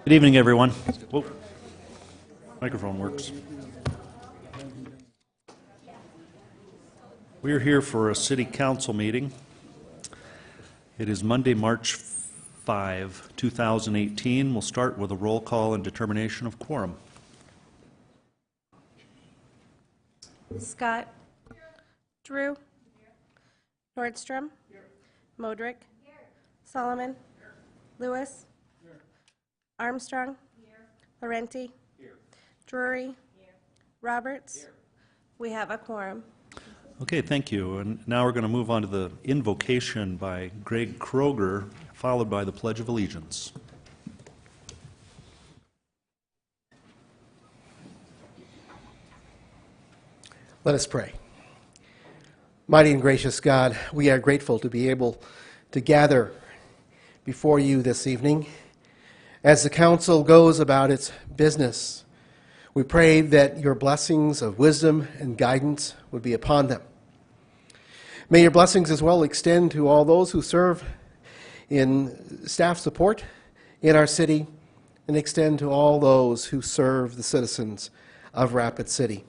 Good evening, everyone. Whoa. Microphone works. We are here for a city council meeting. It is Monday, March 5, 2018. We'll start with a roll call and determination of quorum. Scott. Drew. Nordstrom. Modrick. Solomon. Lewis. Armstrong. Laurenti. Drury. Roberts. We have a quorum. Okay, thank you. And now we're going to move on to the invocation by Greg Kroger, followed by the Pledge of Allegiance. Let us pray. Mighty and gracious God, we are grateful to be able to gather before you this evening. As the council goes about its business, we pray that your blessings of wisdom and guidance would be upon them. May your blessings as well extend to all those who serve in staff support in our city and extend to all those who serve the citizens of Rapid City.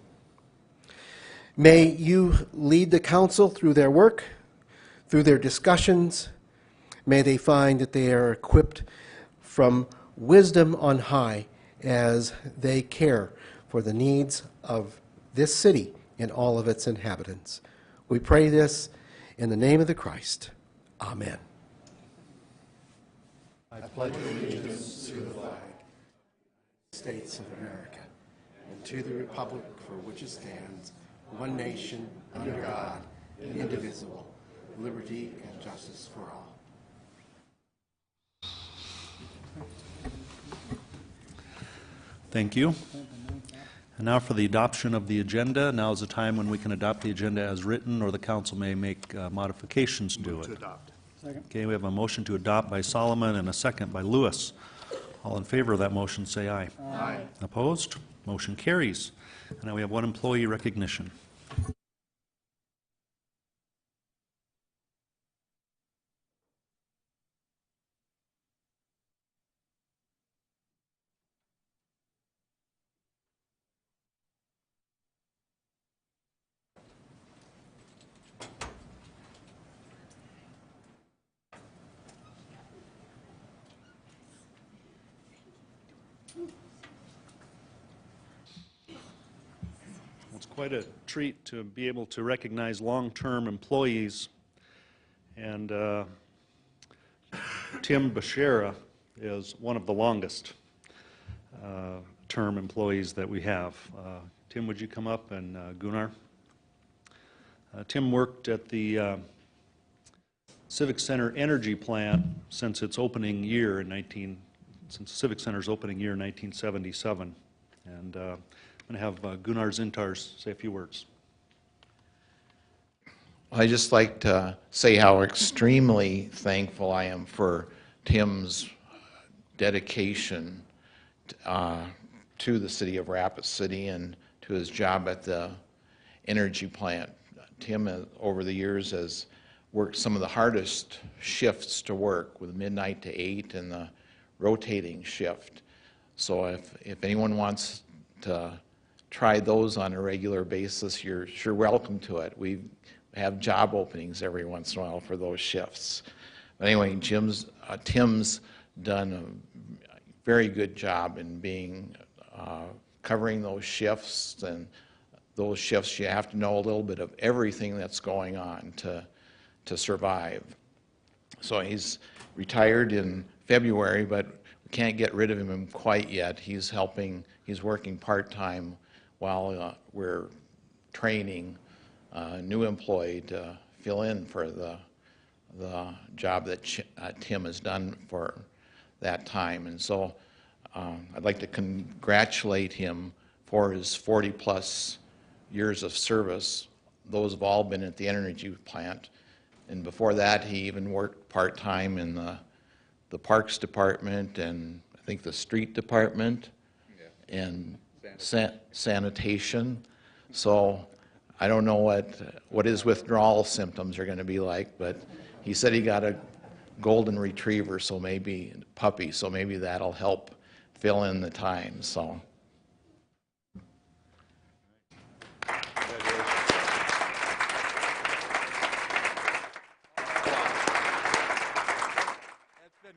May you lead the council through their work, through their discussions. May they find that they are equipped from wisdom on high as they care for the needs of this city and all of its inhabitants. We pray this in the name of the Christ. Amen. I pledge allegiance to the flag of the States of America and to the republic for which it stands, one nation, under God, indivisible, liberty and justice for all. Thank you. And now for the adoption of the agenda. Now is the time when we can adopt the agenda as written, or the council may make modifications to it. To adopt. Okay, we have a motion to adopt by Solomon and a second by Lewis. All in favor of that motion say aye. Aye. Opposed? Motion carries. And now we have one employee recognition. It's quite a treat to be able to recognize long-term employees, and Tim Bashara is one of the longest term employees that we have. Tim, would you come up, and Gunnar? Tim worked at the Civic Center Energy Plant since its opening year in since Civic Center's opening year in 1977, and I'm going to have Gunnar Zintars say a few words. I'd just like to say how extremely thankful I am for Tim's dedication to the city of Rapid City and to his job at the energy plant. Tim, over the years, has worked some of the hardest shifts to work, with midnight to 8 and the rotating shift. So if anyone wants to try those on a regular basis, you're sure welcome to it. We have job openings every once in a while for those shifts. But anyway, Tim's done a very good job in being covering those shifts, and those shifts you have to know a little bit of everything that's going on to survive. So he's retired in February, but we can't get rid of him quite yet. He's working part-time while we're training a new employee to fill in for the job that Tim has done for that time. And so I'd like to congratulate him for his 40-plus years of service. Those have all been at the energy plant. And before that, he even worked part-time in the Parks Department and I think the Street Department and sanitation. So I don't know what his withdrawal symptoms are going to be like, but he said he got a golden retriever, so maybe puppy, so maybe that'll help fill in the time, so.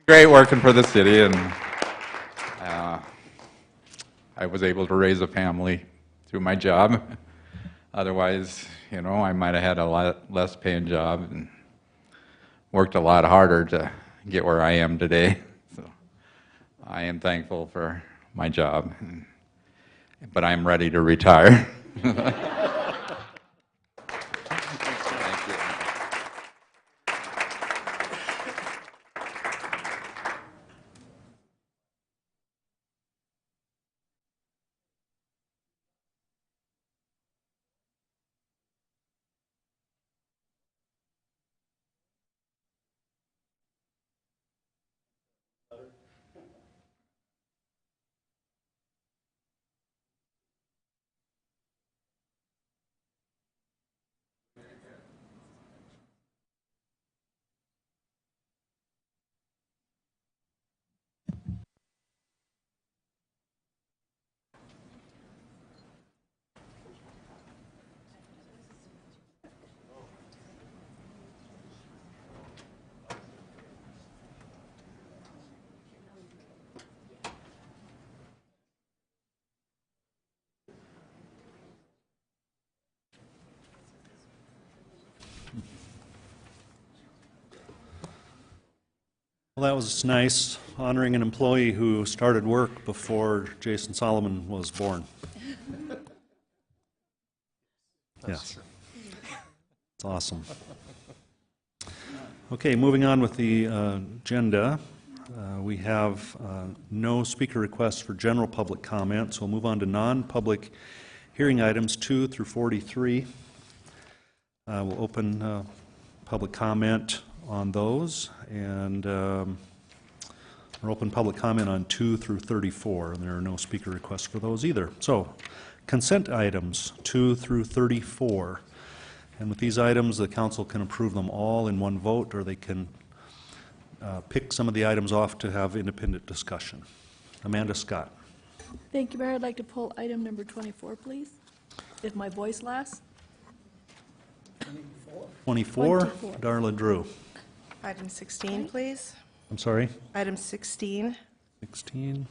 Great working for the city, and I was able to raise a family through my job. Otherwise, you know, I might have had a lot less paying job and worked a lot harder to get where I am today. So I am thankful for my job, but I'm ready to retire. Thank you. Well, that was nice, honoring an employee who started work before Jason Solomon was born. Yes. It's awesome. Okay, moving on with the agenda. We have no speaker requests for general public comment, so we'll move on to non-public hearing items 2 through 43. We'll open public comment on those, and we'll open public comment on 2 through 34, and there are no speaker requests for those either. So, consent items 2 through 34. And with these items, the council can approve them all in one vote, or they can pick some of the items off to have independent discussion. Amanda Scott. Thank you, Mayor. I'd like to pull item number 24, please, if my voice lasts. 24, 24. Darla Drew. Item 16, please. I'm sorry, Item 16. 16.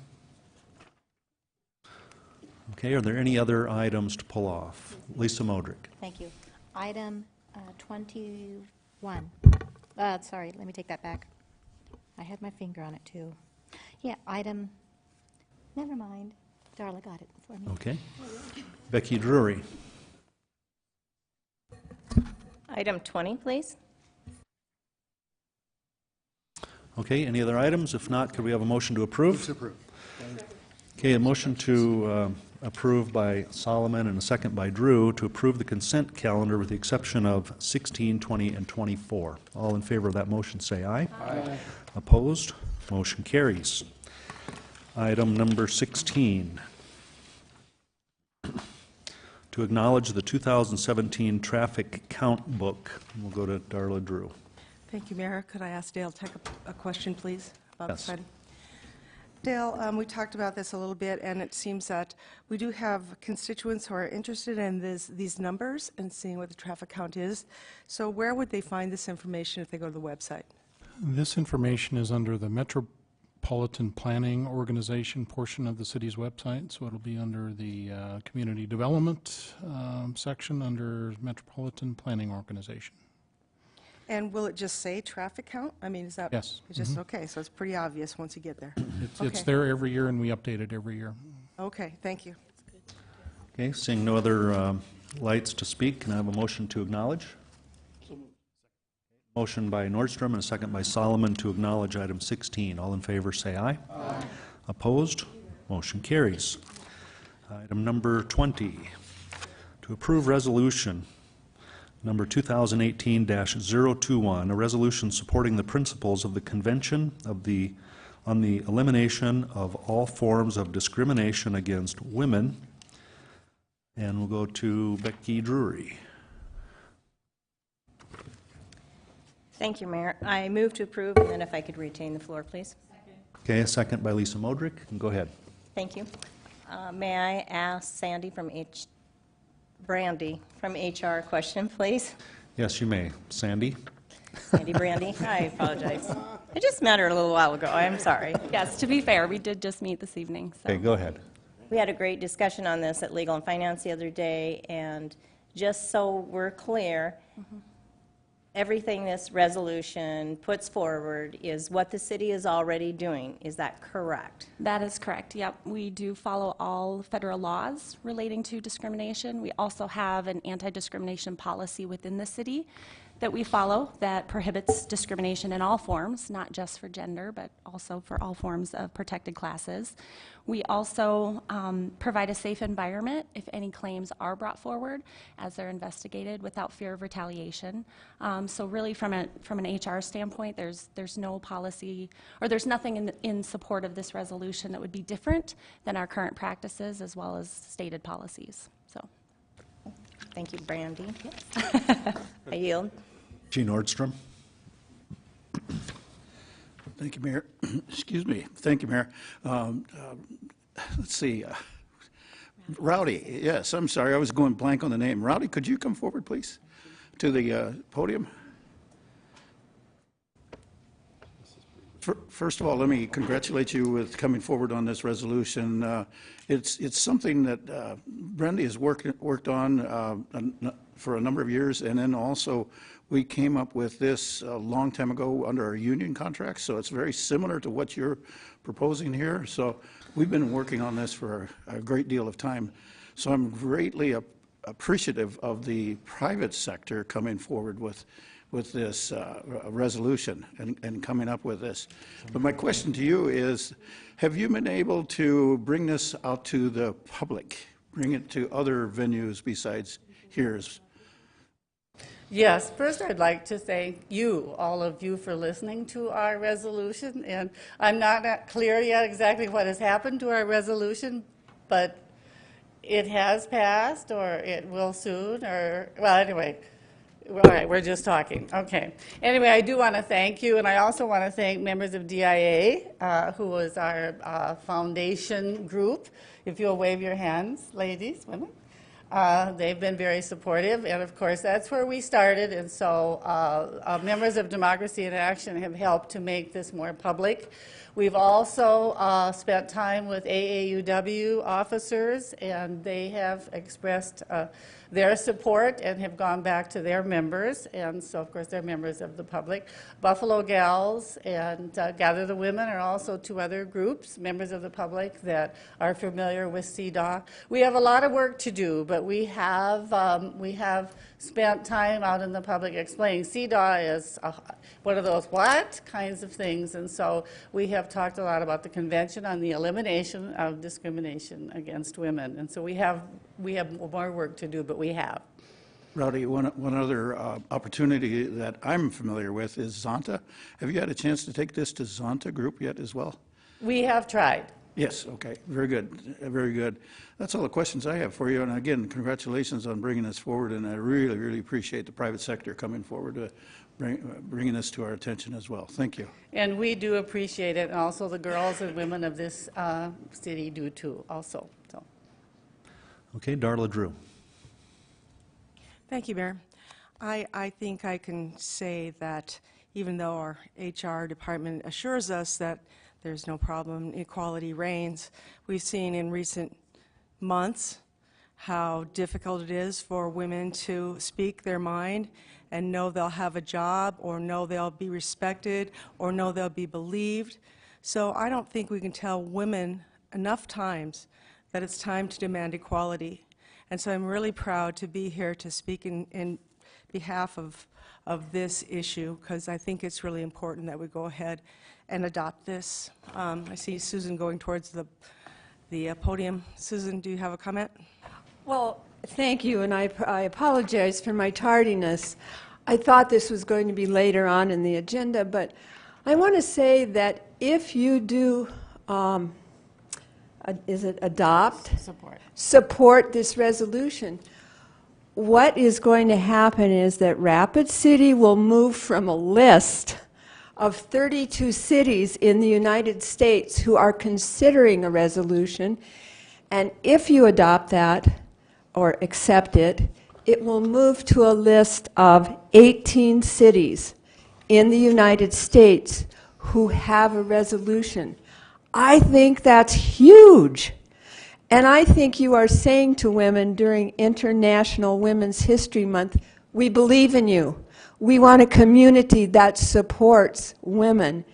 Okay, are there any other items to pull off? Lisa Modrick. Thank you. Item 21. Sorry, let me take that back. I had my finger on it, too. Yeah, never mind. Darla got it for me. Okay. Becky Drury. Item 20, please. Okay, any other items? If not, could we have a motion to approve? Okay, a motion to approve by Solomon and a second by Drew to approve the consent calendar with the exception of 16, 20, and 24. All in favor of that motion say aye. Aye. Opposed? Motion carries. Item number 16. To acknowledge the 2017 traffic count book. We'll go to Darla Drew. Thank you, Mayor. Could I ask Dale to take a question, please, about Yes. this item? Dale, we talked about this a little bit, and it seems that we do have constituents who are interested in these numbers and seeing what the traffic count is. So where would they find this information if they go to the website? This information is under the Metropolitan Planning Organization portion of the city's website, so it'll be under the Community Development section under Metropolitan Planning Organization. And will it just say traffic count? I mean, is that? Yes. It's just, okay, so it's pretty obvious once you get there. It's Okay. there every year, and we update it every year. Okay, thank you. Okay, seeing no other lights to speak, can I have a motion to acknowledge? Motion by Nordstrom and a second by Solomon to acknowledge item 16. All in favor say aye. Aye. Opposed? Motion carries. Item number 20, to approve resolution number 2018-021, a resolution supporting the principles of the Convention on the Elimination of All Forms of Discrimination Against Women. And we'll go to Becky Drury. Thank you, Mayor. I move to approve, and then if I could retain the floor, please. Okay, a second by Lisa Modrick. Go ahead. Thank you. May I ask Brandy from HR a question, please? Yes, you may. Sandy? Sandy Brandy, I apologize. I just met her a little while ago, I'm sorry. Yes, to be fair, we did just meet this evening, so. Okay, go ahead. We had a great discussion on this at Legal and Finance the other day, and just so we're clear, everything this resolution puts forward is what the city is already doing. Is that correct? That is correct, yep. We do follow all federal laws relating to discrimination. We also have an anti-discrimination policy within the city that we follow that prohibits discrimination in all forms, not just for gender, but also for all forms of protected classes. We also provide a safe environment if any claims are brought forward as they're investigated without fear of retaliation. So really from an HR standpoint, there's no policy, or there's nothing in support of this resolution that would be different than our current practices as well as stated policies. So, Thank you, Brandy. I yield. Gene Nordstrom? Thank you, Mayor. Excuse me. Thank you, Mayor. Let's see. Rowdy, yes, I'm sorry. I was going blank on the name. Rowdy, could you come forward, please, to the podium? First of all, let me congratulate you with coming forward on this resolution. It's something that Brandy has worked on for a number of years, and then also we came up with this a long time ago under our union contract, so it's very similar to what you're proposing here. So we've been working on this for a great deal of time. So I'm greatly appreciative of the private sector coming forward with this resolution and coming up with this. But my question to you is, have you been able to bring this out to the public, bring it to other venues besides here's? Yes, first I'd like to thank you, all of you, for listening to our resolution. And I'm not clear yet exactly what has happened to our resolution, but it has passed, or it will soon, or, well, anyway. All right, we're just talking. Okay. Anyway, I do want to thank you, and I also want to thank members of DIA, who is our foundation group. If you'll wave your hands, ladies, women. They've been very supportive, and of course that's where we started, and so members of Democracy in Action have helped to make this more public. We've also spent time with AAUW officers, and they have expressed their support and have gone back to their members, and so of course they're members of the public. Buffalo Gals and Gather the Women are also two other groups, members of the public, that are familiar with CDAW. We have a lot of work to do, but we have spent time out in the public explaining CDAW is one of those what kinds of things, and so we have talked a lot about the Convention on the Elimination of Discrimination Against Women, and so we have more work to do, but we have. Rowdy, one other opportunity that I'm familiar with is Zonta. Have you had a chance to take this to Zonta group yet as well? We have tried. Yes, okay, very good, very good. That's all the questions I have for you, and again, congratulations on bringing this forward, and I really, really appreciate the private sector coming forward to bringing this to our attention as well. Thank you. And we do appreciate it, and also the girls and women of this city do too, also. So. Okay, Darla Drew. Thank you, Mayor. I think I can say that even though our HR department assures us that there's no problem, equality reigns, we've seen in recent months how difficult it is for women to speak their mind and know they'll have a job, or know they'll be respected, or know they'll be believed. So I don't think we can tell women enough times that it's time to demand equality. And so I'm really proud to be here to speak in behalf of this issue, because I think it's really important that we go ahead and adopt this. I see Susan going towards the podium. Susan, do you have a comment? Well, thank you, and I apologize for my tardiness. I thought this was going to be later on in the agenda, but I want to say that if you do, support this resolution, what is going to happen is that Rapid City will move from a list of 32 cities in the United States who are considering a resolution. And if you adopt that or accept it, it will move to a list of 18 cities in the United States who have a resolution. I think that's huge. And I think you are saying to women during International Women's History Month, we believe in you. We want a community that supports women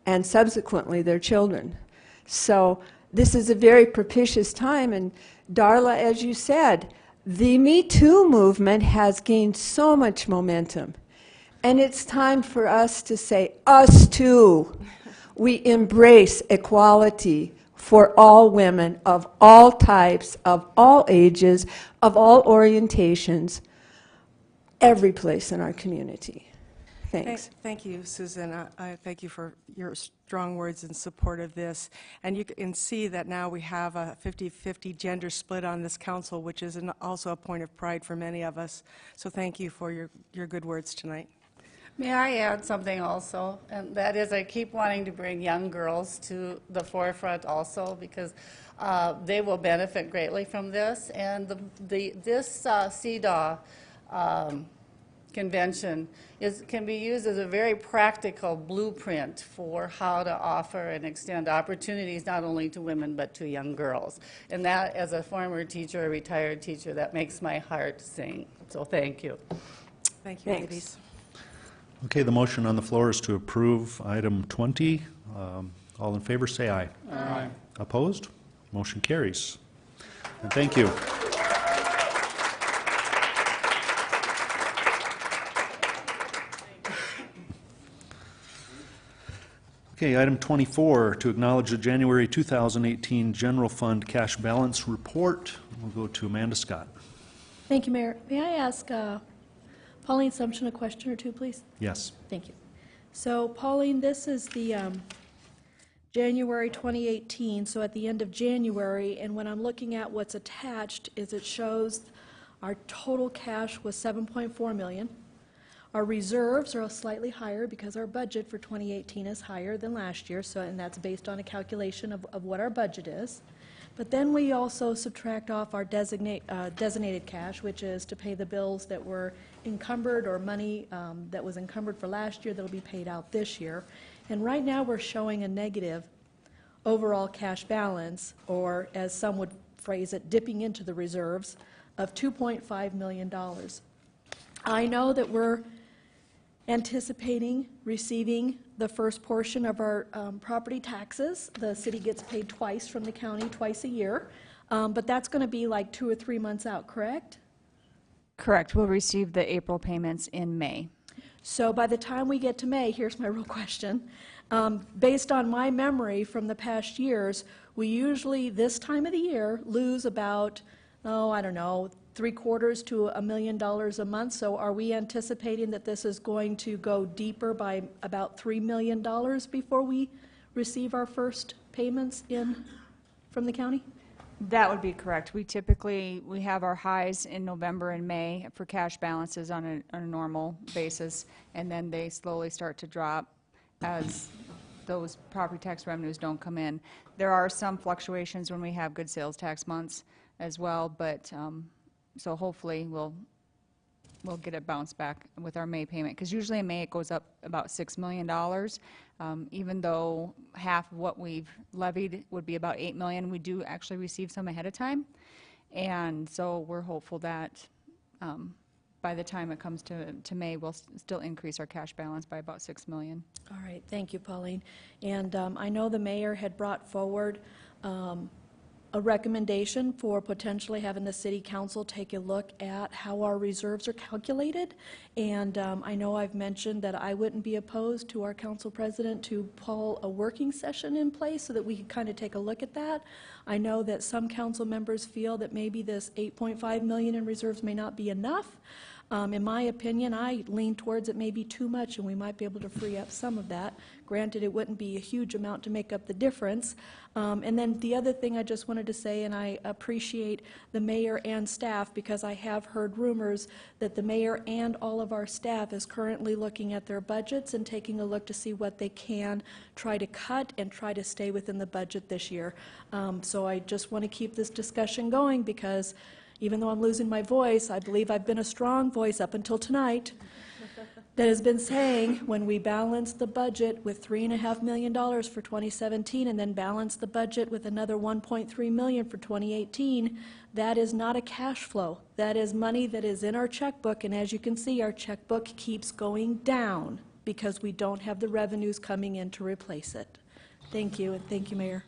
and subsequently their children. So this is a very propitious time. And Darla, as you said, the Me Too movement has gained so much momentum. And it's time for us to say, us too. We embrace equality for all women of all types, of all ages, of all orientations, every place in our community. Thanks. Thank you, Susan. I thank you for your strong words in support of this. And you can see that now we have a 50-50 gender split on this council, which is also a point of pride for many of us. So thank you for your good words tonight. May I add something also? And that is, I keep wanting to bring young girls to the forefront also, because they will benefit greatly from this. And this CEDAW convention can be used as a very practical blueprint for how to offer and extend opportunities not only to women but to young girls. And that, as a former teacher, a retired teacher, that makes my heart sing. So thank you. Thank you, ladies. Okay, the motion on the floor is to approve item 20. All in favor, say aye. Aye. Opposed? Motion carries. And thank you. Okay, item 24, to acknowledge the January 2018 General Fund Cash Balance Report. We'll go to Amanda Scott. Thank you, Mayor. May I ask Pauline Sumption a question or two, please? Yes. Thank you. So, Pauline, this is the January 2018, so at the end of January, and when I'm looking at what's attached, is it shows our total cash was $7.4 million. Our reserves are slightly higher because our budget for 2018 is higher than last year, so, and that's based on a calculation of what our budget is. But then we also subtract off our designated cash, which is to pay the bills that were encumbered, or money that was encumbered for last year that will be paid out this year. And right now we're showing a negative overall cash balance, or as some would phrase it, dipping into the reserves, of $2.5 million. I know that we're anticipating receiving the first portion of our property taxes. The city gets paid twice from the county, twice a year, but that's going to be like 2 or 3 months out, correct? Correct. We'll receive the April payments in May. So by the time we get to May, here's my real question. Based on my memory from the past years, we usually, this time of the year, lose about, I don't know, $750,000 to $1 million a month. So are we anticipating that this is going to go deeper by about $3 million before we receive our first payments in from the county? That would be correct. We have our highs in November and May for cash balances on a normal basis, and then they slowly start to drop as those property tax revenues don't come in. There are some fluctuations when we have good sales tax months as well, but so hopefully we'll get it bounced back with our May payment, because usually in May it goes up about $6 million, even though half of what we've levied would be about $8 million. We do actually receive some ahead of time, and so we're hopeful that by the time it comes to May, we'll still increase our cash balance by about $6 million. All right, thank you, Pauline. And I know the mayor had brought forward a recommendation for potentially having the city council take a look at how our reserves are calculated. And I know I've mentioned that I wouldn't be opposed to our council president to pull a working session in place so that we could kind of take a look at that. I know that some council members feel that maybe this $8.5 million in reserves may not be enough. In my opinion, I lean towards it may be too much, and we might be able to free up some of that. Granted, it wouldn't be a huge amount to make up the difference. And then the other thing I just wanted to say, and I appreciate the mayor and staff, because I have heard rumors that the mayor and all of our staff is currently looking at their budgets and taking a look to see what they can try to cut and try to stay within the budget this year. So I just want to keep this discussion going, because even though I'm losing my voice, I believe I've been a strong voice up until tonight that has been saying when we balance the budget with $3.5 million for 2017 and then balance the budget with another $1.3 million for 2018, that is not a cash flow. That is money that is in our checkbook, and as you can see, our checkbook keeps going down because we don't have the revenues coming in to replace it. Thank you, and thank you, Mayor.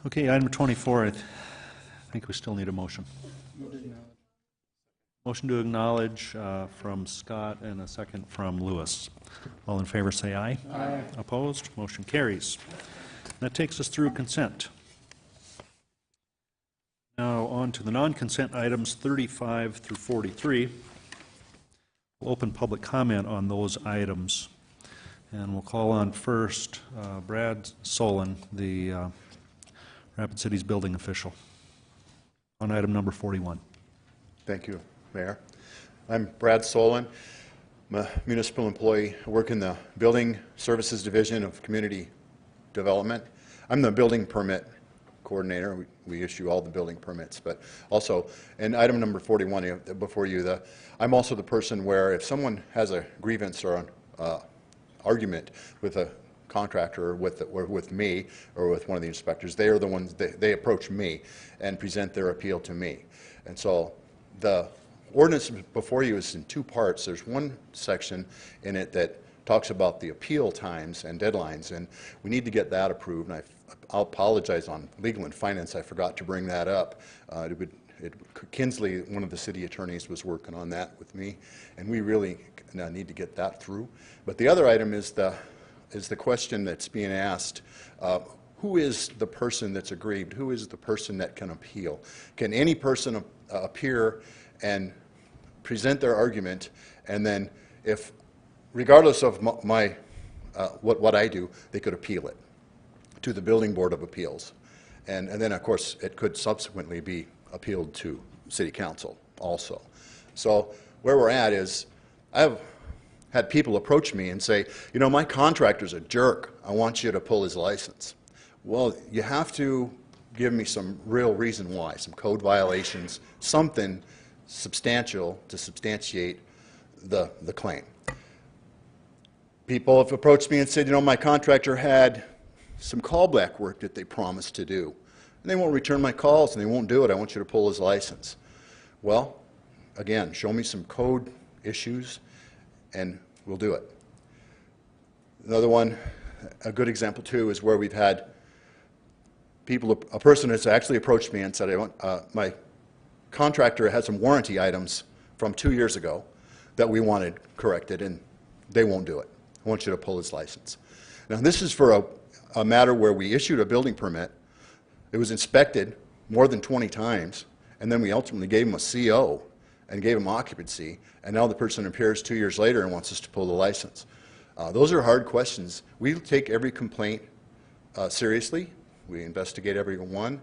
Okay, item 24, I think we still need a motion. Motion to acknowledge from Scott and a second from Lewis. All in favor say aye. Aye. Opposed? Motion carries. That takes us through consent. Now on to the non-consent items 35 through 43. We'll open public comment on those items. And we'll call on first Brad Solon, the Rapid City's building official, on item number 41. Thank you, Mayor. I'm Brad Solon. I'm a municipal employee. I work in the Building Services Division of Community Development. I'm the building permit coordinator. We issue all the building permits, but also, in item number 41 before you, I'm also the person where if someone has a grievance or an argument with a contractor or with me or with one of the inspectors, they are the ones, they approach me and present their appeal to me. And so the ordinance before you is in two parts. There's one section in it that talks about the appeal times and deadlines, and we need to get that approved. And I'll apologize on legal and finance, I forgot to bring that up. Kinsley, one of the city attorneys, was working on that with me, and we really need to get that through. But the other item is the question that's being asked. Who is the person that's aggrieved? Who is the person that can appeal? Can any person appear and present their argument, and then if, regardless of my what I do, they could appeal it to the Building Board of Appeals. And then, of course, it could subsequently be appealed to City Council also. So where we're at is, I've had people approach me and say, you know, my contractor's a jerk. I want you to pull his license. Well, you have to give me some real reason why, some code violations, something substantial to substantiate the claim. People have approached me and said, you know, my contractor had some callback work that they promised to do, and they won't return my calls and they won't do it. I want you to pull his license. Well, again, show me some code issues and we'll do it. Another one, a good example too, is where we've had people, a person has actually approached me and said, my contractor had some warranty items from 2 years ago that we wanted corrected, and they won't do it. I want you to pull his license. Now, this is for a matter where we issued a building permit. It was inspected more than 20 times, and then we ultimately gave him a CO and gave him occupancy, and now the person appears 2 years later and wants us to pull the license. Those are hard questions. We take every complaint seriously. We investigate every one,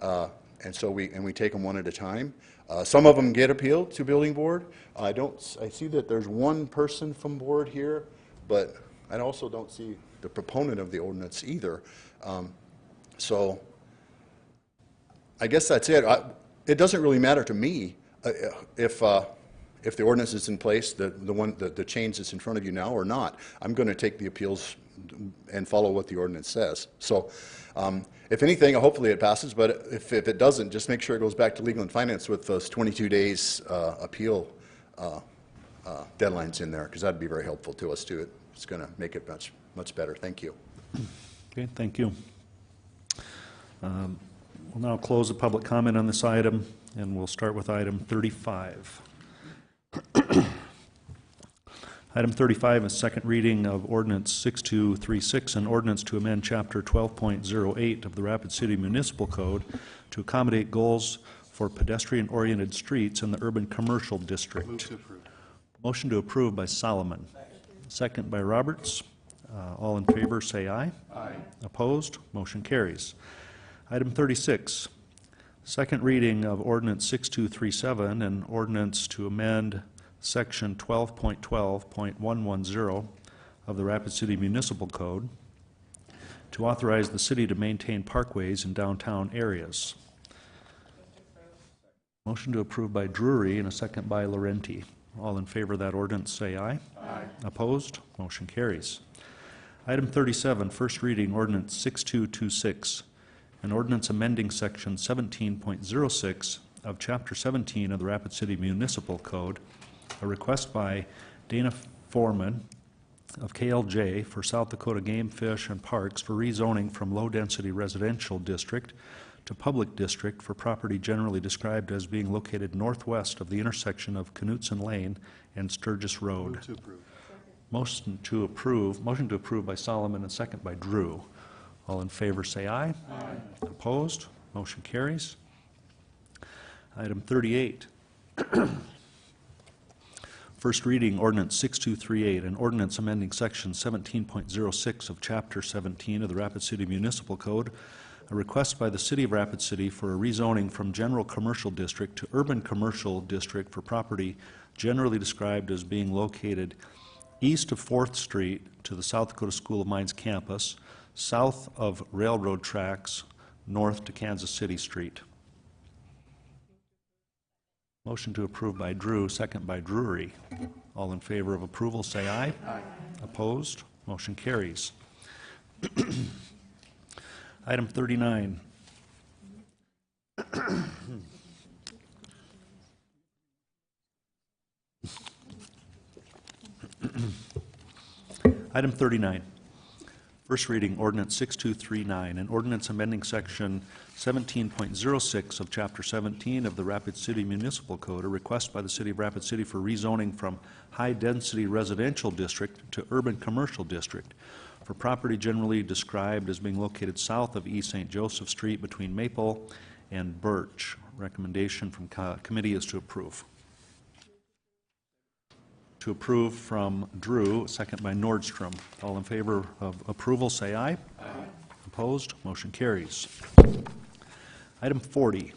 and so we take them one at a time. Some of them get appealed to Building Board. I see that there's one person from Board here, but I also don't see the proponent of the ordinance either. So I guess that's it. It doesn't really matter to me if the ordinance is in place, the change that's in front of you now or not. I'm going to take the appeals and follow what the ordinance says. So if anything, hopefully it passes, but if it doesn't, just make sure it goes back to legal and finance with those 22 days appeal deadlines in there, because that'd be very helpful to us too. It's going to make it much better. Thank you. Okay, thank you. We'll now close the public comment on this item, and we'll start with item 35. Item 35 is second reading of Ordinance 6236, an ordinance to amend Chapter 12.08 of the Rapid City Municipal Code to accommodate goals for pedestrian-oriented streets in the urban commercial district. Move to approve. Motion to approve by Solomon. Second by Roberts. All in favor, say aye. Aye. Opposed? Motion carries. Item 36, second reading of ordinance 6237, an ordinance to amend section 12.12.110 of the Rapid City Municipal Code to authorize the city to maintain parkways in downtown areas. Motion to approve by Drury and a second by Laurenti. All in favor of that ordinance, say aye. Aye. Opposed? Motion carries. Item 37, first reading ordinance 6226, an ordinance amending section 17.06 of chapter 17 of the Rapid City Municipal Code, a request by Dana Foreman of KLJ for South Dakota Game, Fish, and Parks for rezoning from low-density residential district to public district for property generally described as being located northwest of the intersection of Knutson Lane and Sturgis Road. Move to approve. Motion to approve by Solomon and second by Drew. All in favor say aye. Aye. Opposed? Motion carries. Item 38. First reading ordinance 6238, an ordinance amending section 17.06 of chapter 17 of the Rapid City Municipal Code, a request by the City of Rapid City for a rezoning from general commercial district to urban commercial district for property generally described as being located east of 4th Street to the South Dakota School of Mines campus, south of railroad tracks, north to Kansas City Street. Motion to approve by Drew, second by Drury. All in favor of approval say aye. Aye. Opposed? Motion carries. Item 39. Item 39. First reading ordinance 6239, an ordinance amending section 17.06 of chapter 17 of the Rapid City Municipal Code, a request by the City of Rapid City for rezoning from high-density residential district to urban commercial district for property generally described as being located south of East St. Joseph Street between Maple and Birch. Recommendation from committee is to approve. To approve from Drew, second by Nordstrom. All in favor of approval, say aye. Aye. Opposed? Motion carries. Item 40.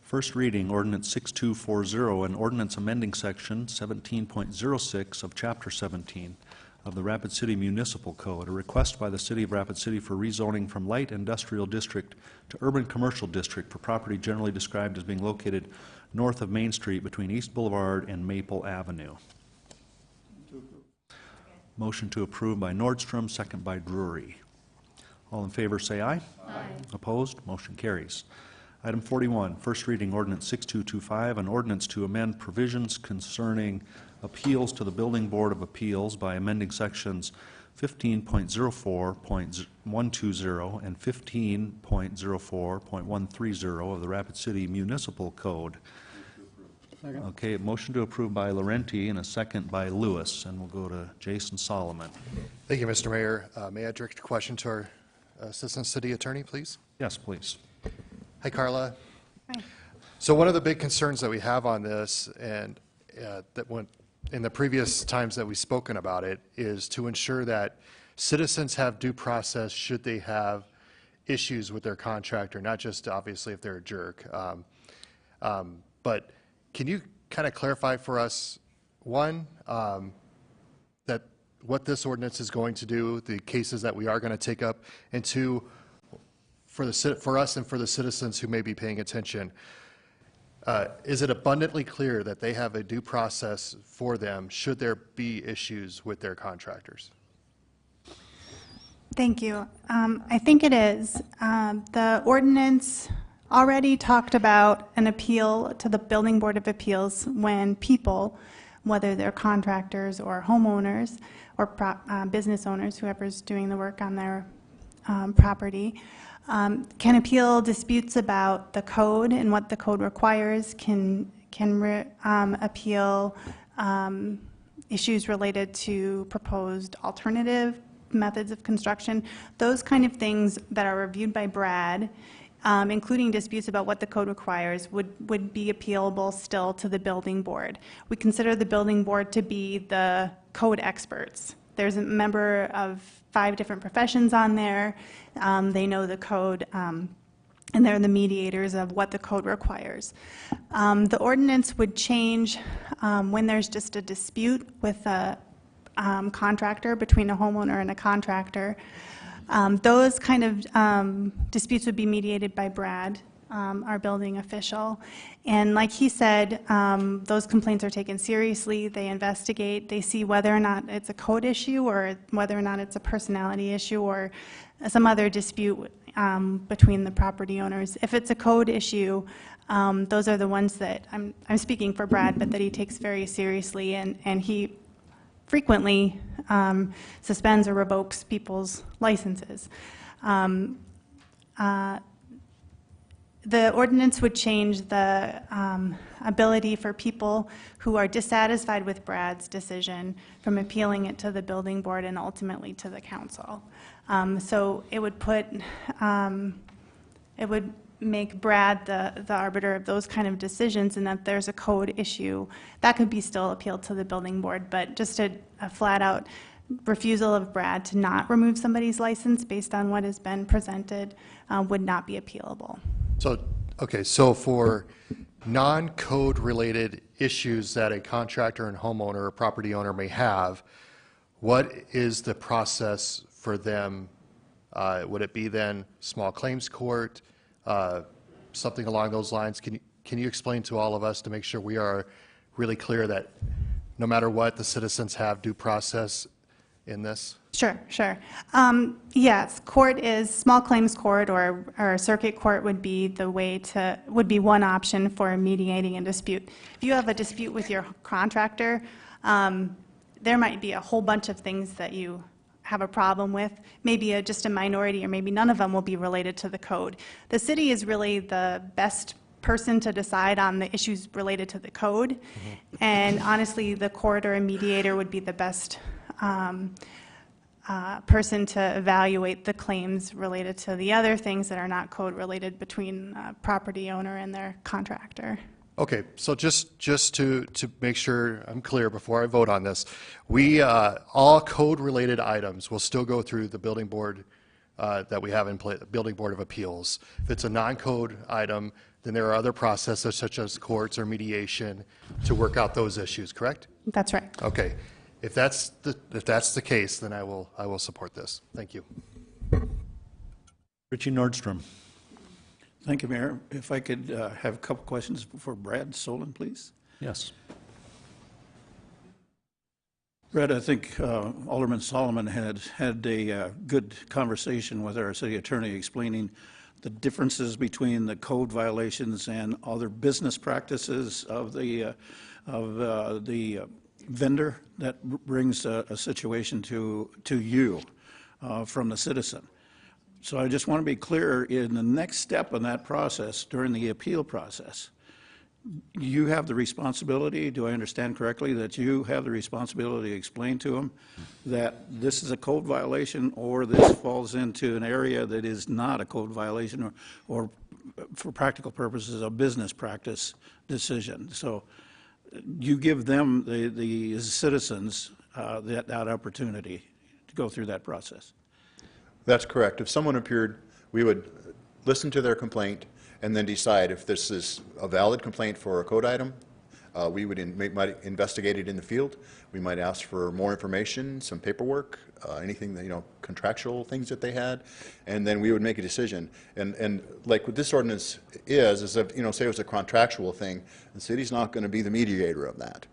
First reading, ordinance 6240, an ordinance amending section 17.06 of chapter 17 of the Rapid City Municipal Code, a request by the City of Rapid City for rezoning from light industrial district to urban commercial district for property generally described as being located north of Main Street between East Boulevard and Maple Avenue. Motion to approve by Nordstrom, second by Drury. All in favor say aye. Aye. Opposed? Motion carries. Item 41, first reading ordinance 6225, an ordinance to amend provisions concerning appeals to the Building Board of Appeals by amending sections 15.04.120 and 15.04.130 of the Rapid City Municipal Code. Second. Okay, motion to approve by Laurenti and a second by Lewis, and we'll go to Jason Solomon. Thank you, Mr. Mayor. May I direct a question to our Assistant City Attorney, please? Yes, please. Hi, Carla. Hi. So one of the big concerns that we have on this, and that went in the previous times that we've spoken about it, is to ensure that citizens have due process should they have issues with their contractor, not just obviously if they're a jerk. But can you kind of clarify for us, one, that what this ordinance is going to do, the cases that we are going to take up, and two, for us and for the citizens who may be paying attention, is it abundantly clear that they have a due process for them should there be issues with their contractors? Thank you. I think it is. The ordinance already talked about an appeal to the Building Board of Appeals when people, whether they're contractors or homeowners or business owners, whoever's doing the work on their property, can appeal disputes about the code and what the code requires, can appeal issues related to proposed alternative methods of construction, those kind of things that are reviewed by Brad including disputes about what the code requires, would be appealable still to the building board. We consider the building board to be the code experts. There's a member of 5 different professions on there. They know the code, and they're the mediators of what the code requires. The ordinance would change when there's just a dispute with a contractor, between a homeowner and a contractor. Those kind of disputes would be mediated by Brad, our building official. And like he said, those complaints are taken seriously. They investigate. They see whether or not it's a code issue or whether or not it's a personality issue or some other dispute between the property owners. If it's a code issue, those are the ones that, I'm speaking for Brad, but that he takes very seriously, and he frequently suspends or revokes people's licenses. The ordinance would change the ability for people who are dissatisfied with Brad's decision from appealing it to the building board and ultimately to the council. So it would put, it would make Brad the arbiter of those kind of decisions, and that there's a code issue, that could be still appealed to the building board, but just a flat-out refusal of Brad to not remove somebody's license based on what has been presented would not be appealable. So, okay, so for non-code related issues that a contractor and homeowner or property owner may have, what is the process for them? Would it be then small claims court, something along those lines? Can you explain to all of us to make sure we are really clear that no matter what, the citizens have due process in this? Sure. Yes, court is, small claims court or circuit court would be the way to, would be one option for mediating a dispute. If you have a dispute with your contractor, there might be a whole bunch of things that you have a problem with. Maybe just a minority, or maybe none of them will be related to the code. The city is really the best person to decide on the issues related to the code, and honestly, the court or a mediator would be the best person to evaluate the claims related to the other things that are not code related between property owner and their contractor. Okay, so just to make sure I'm clear before I vote on this, we, all code-related items will still go through the building board that we have in place, Building Board of Appeals. If it's a non-code item, then there are other processes such as courts or mediation to work out those issues, correct? That's right. Okay. If that's the case, then I will support this. Thank you. Richie Nordstrom. Thank you, Mayor. If I could have a couple questions for Brad Solon, please. Yes. Brad, I think Alderman Solomon had a good conversation with our city attorney explaining the differences between the code violations and other business practices of the vendor that brings a situation to you from the citizen. So I just want to be clear, in the next step in that process, during the appeal process, you have the responsibility, do I understand correctly, that you have the responsibility to explain to them that this is a code violation or this falls into an area that is not a code violation or for practical purposes, a business practice decision. So you give them, the citizens, that opportunity to go through that process. That's correct. If someone appeared, we would listen to their complaint and then decide if this is a valid complaint for a code item. We would might investigate it in the field. We might ask for more information, some paperwork, anything that, contractual things that they had, and then we would make a decision. And like what this ordinance is if, say it was a contractual thing, the city's not going to be the mediator of that.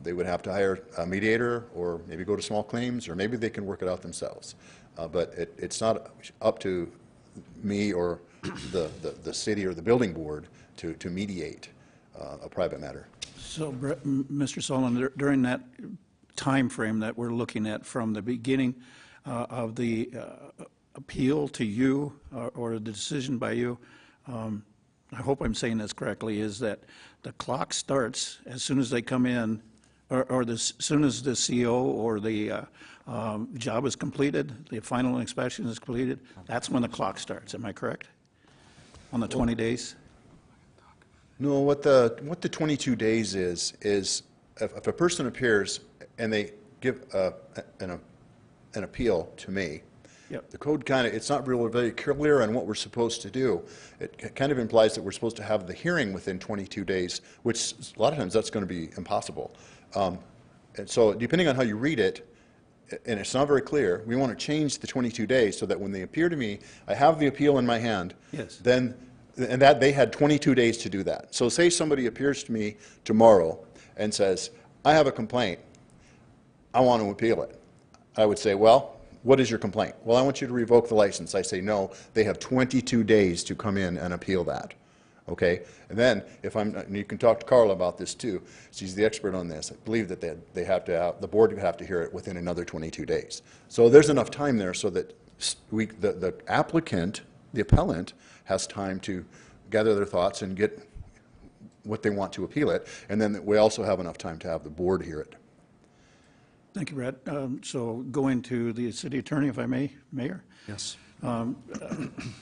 They would have to hire a mediator, or maybe go to small claims, or maybe they can work it out themselves. But it's not up to me or the city or the building board to mediate a private matter. So, Mr. Solon, during that time frame that we're looking at from the beginning of the appeal to you or the decision by you, I hope I'm saying this correctly, is that the clock starts as soon as they come in, or as soon as the CO or the job is completed, the final inspection is completed, that's when the clock starts. Am I correct? on the 20 days? No, what the 22 days is if a person appears and they give an appeal to me, Yep. the code kind of, it's not really very clear on what we're supposed to do. It kind of implies that we're supposed to have the hearing within 22 days, which a lot of times that's going to be impossible. And so depending on how you read it, and it's not very clear, we want to change the 22 days so that when they appear to me, I have the appeal in my hand. Yes. Then, and that they had 22 days to do that. So say somebody appears to me tomorrow and says, I have a complaint, I want to appeal it. I would say, well, what is your complaint? Well, I want you to revoke the license. I say, no, they have 22 days to come in and appeal that. Okay? And then, and you can talk to Carla about this too, she's the expert on this. I believe that the board would have to hear it within another 22 days. So there's enough time there so that the applicant, the appellant, has time to gather their thoughts and get what they want to appeal it, and then we also have enough time to have the board hear it. Thank you, Brad. So going to the city attorney, if I may, Mayor? Yes.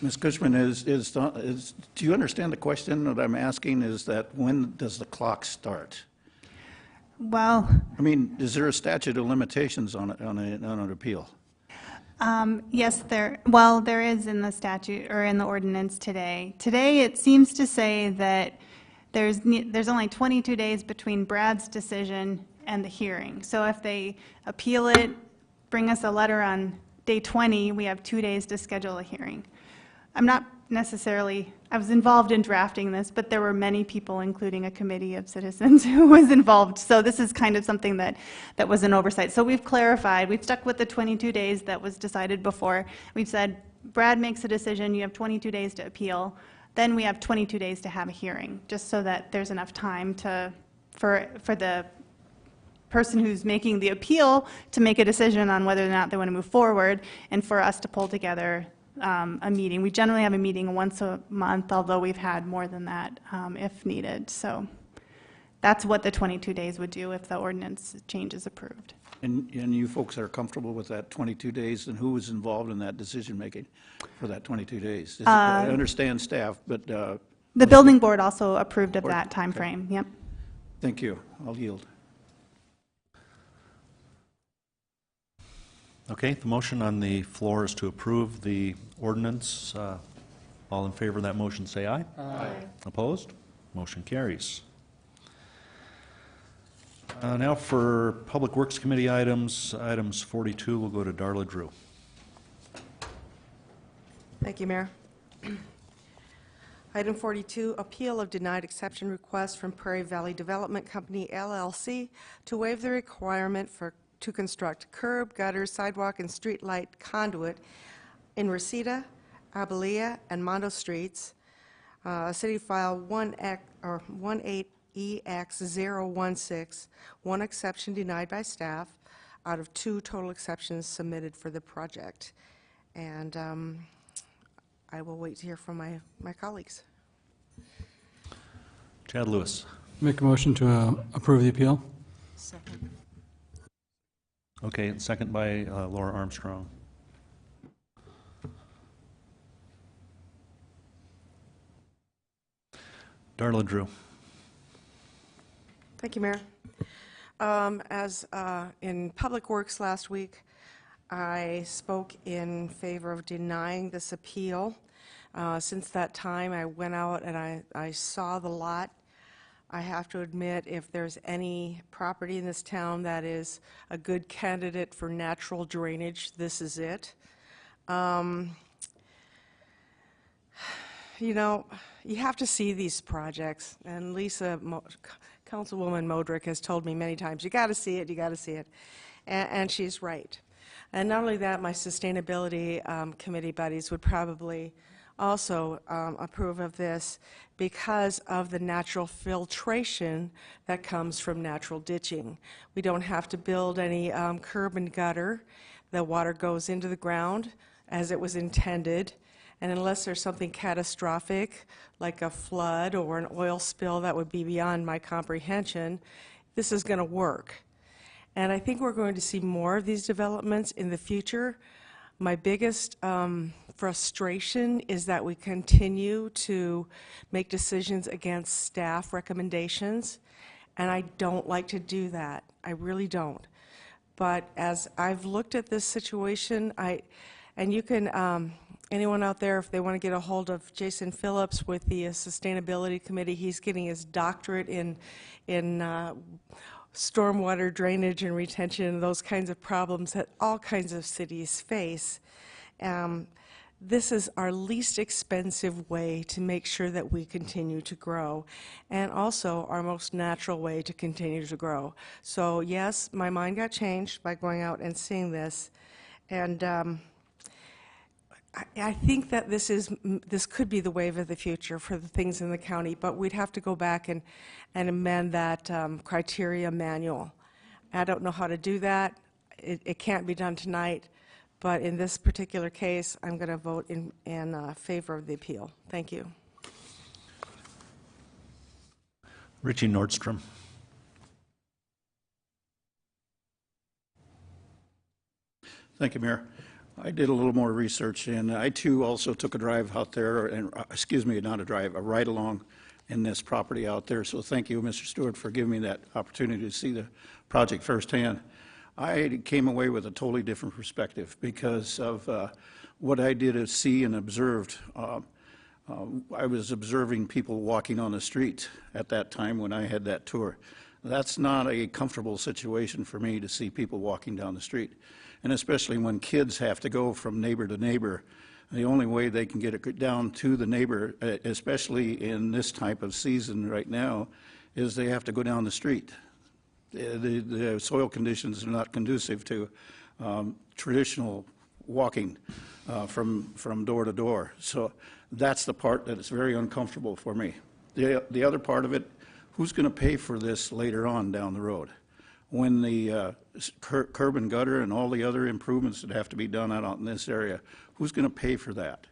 Ms. Cushman, do you understand the question that I'm asking? Is that when does the clock start? Well, I mean, is there a statute of limitations on an appeal? yes, there is in the statute or in the ordinance today. Today, it seems to say that there's only 22 days between Brad's decision and the hearing. So if they appeal it, bring us a letter on day 20, we have 2 days to schedule a hearing. I'm not necessarily, I was involved in drafting this, but there were many people, including a committee of citizens who was involved. So this is kind of something that was an oversight. So we've clarified, we've stuck with the 22 days that was decided before. We've said, Brad makes a decision, you have 22 days to appeal. Then we have 22 days to have a hearing, just so that there's enough time for the person who's making the appeal to make a decision on whether or not they want to move forward, and for us to pull together a meeting. We generally have a meeting once a month, although we've had more than that if needed. So that's what the 22 days would do if the ordinance change is approved. And you folks are comfortable with that 22 days, and who was involved in that decision-making for that 22 days? I understand staff, but... the building board also approved of that time frame. Yep. Thank you. I'll yield. Okay, the motion on the floor is to approve the ordinance. All in favor of that motion, say aye. Aye. Opposed? Motion carries. Now for Public Works Committee items, items 42 will go to Darla Drew. Thank you, Mayor. Item 42, appeal of denied exception request from Prairie Valley Development Company, LLC, to waive the requirement to construct curb, gutter, sidewalk, and street light conduit in Reseda, Abilene, and Mondo Streets, City File 18EX016, one exception denied by staff out of 2 total exceptions submitted for the project. And I will wait to hear from my colleagues. Chad Lewis. Make a motion to approve the appeal. Second. Okay, and second by Laura Armstrong. Darla Drew. Thank you, Mayor. As in Public Works last week, I spoke in favor of denying this appeal. Since that time, I went out and I saw the lot. I have to admit, if there's any property in this town that is a good candidate for natural drainage, this is it. You know, you have to see these projects, and Councilwoman Modrick has told me many times, you got to see it, you got to see it, and she's right. And not only that, my sustainability committee buddies would probably also approve of this because of the natural filtration that comes from natural ditching. We don't have to build any curb and gutter. The water goes into the ground as it was intended, and unless there's something catastrophic like a flood or an oil spill that would be beyond my comprehension, this is going to work. And I think we're going to see more of these developments in the future. My biggest frustration is that we continue to make decisions against staff recommendations, and I don't like to do that. I really don't. But as I've looked at this situation, and you can, anyone out there, if they want to get a hold of Jason Phillips with the Sustainability Committee, he's getting his doctorate in stormwater drainage and retention, those kinds of problems that all kinds of cities face. This is our least expensive way to make sure that we continue to grow, and also our most natural way to continue to grow. So yes, my mind got changed by going out and seeing this, and I think that this could be the wave of the future for the things in the county, but we'd have to go back and amend that criteria manual. I don't know how to do that. It can't be done tonight. But in this particular case, I'm going to vote in favor of the appeal. Thank you. Richie Nordstrom. Thank you, Mayor. I did a little more research, and I too also took a drive out there, and excuse me, not a drive, a ride along in this property out there. So thank you, Mr. Stewart, for giving me that opportunity to see the project firsthand. I came away with a totally different perspective because of what I did see and observed. I was observing people walking on the street at that time when I had that tour. That's not a comfortable situation for me to see people walking down the street. And especially when kids have to go from neighbor to neighbor, the only way they can get it down to the neighbor, especially in this type of season right now, is they have to go down the street. The soil conditions are not conducive to traditional walking from door to door. So that's the part that is very uncomfortable for me. The other part of it, who's going to pay for this later on down the road? When the curb and gutter and all the other improvements that have to be done out in this area, who's going to pay for that?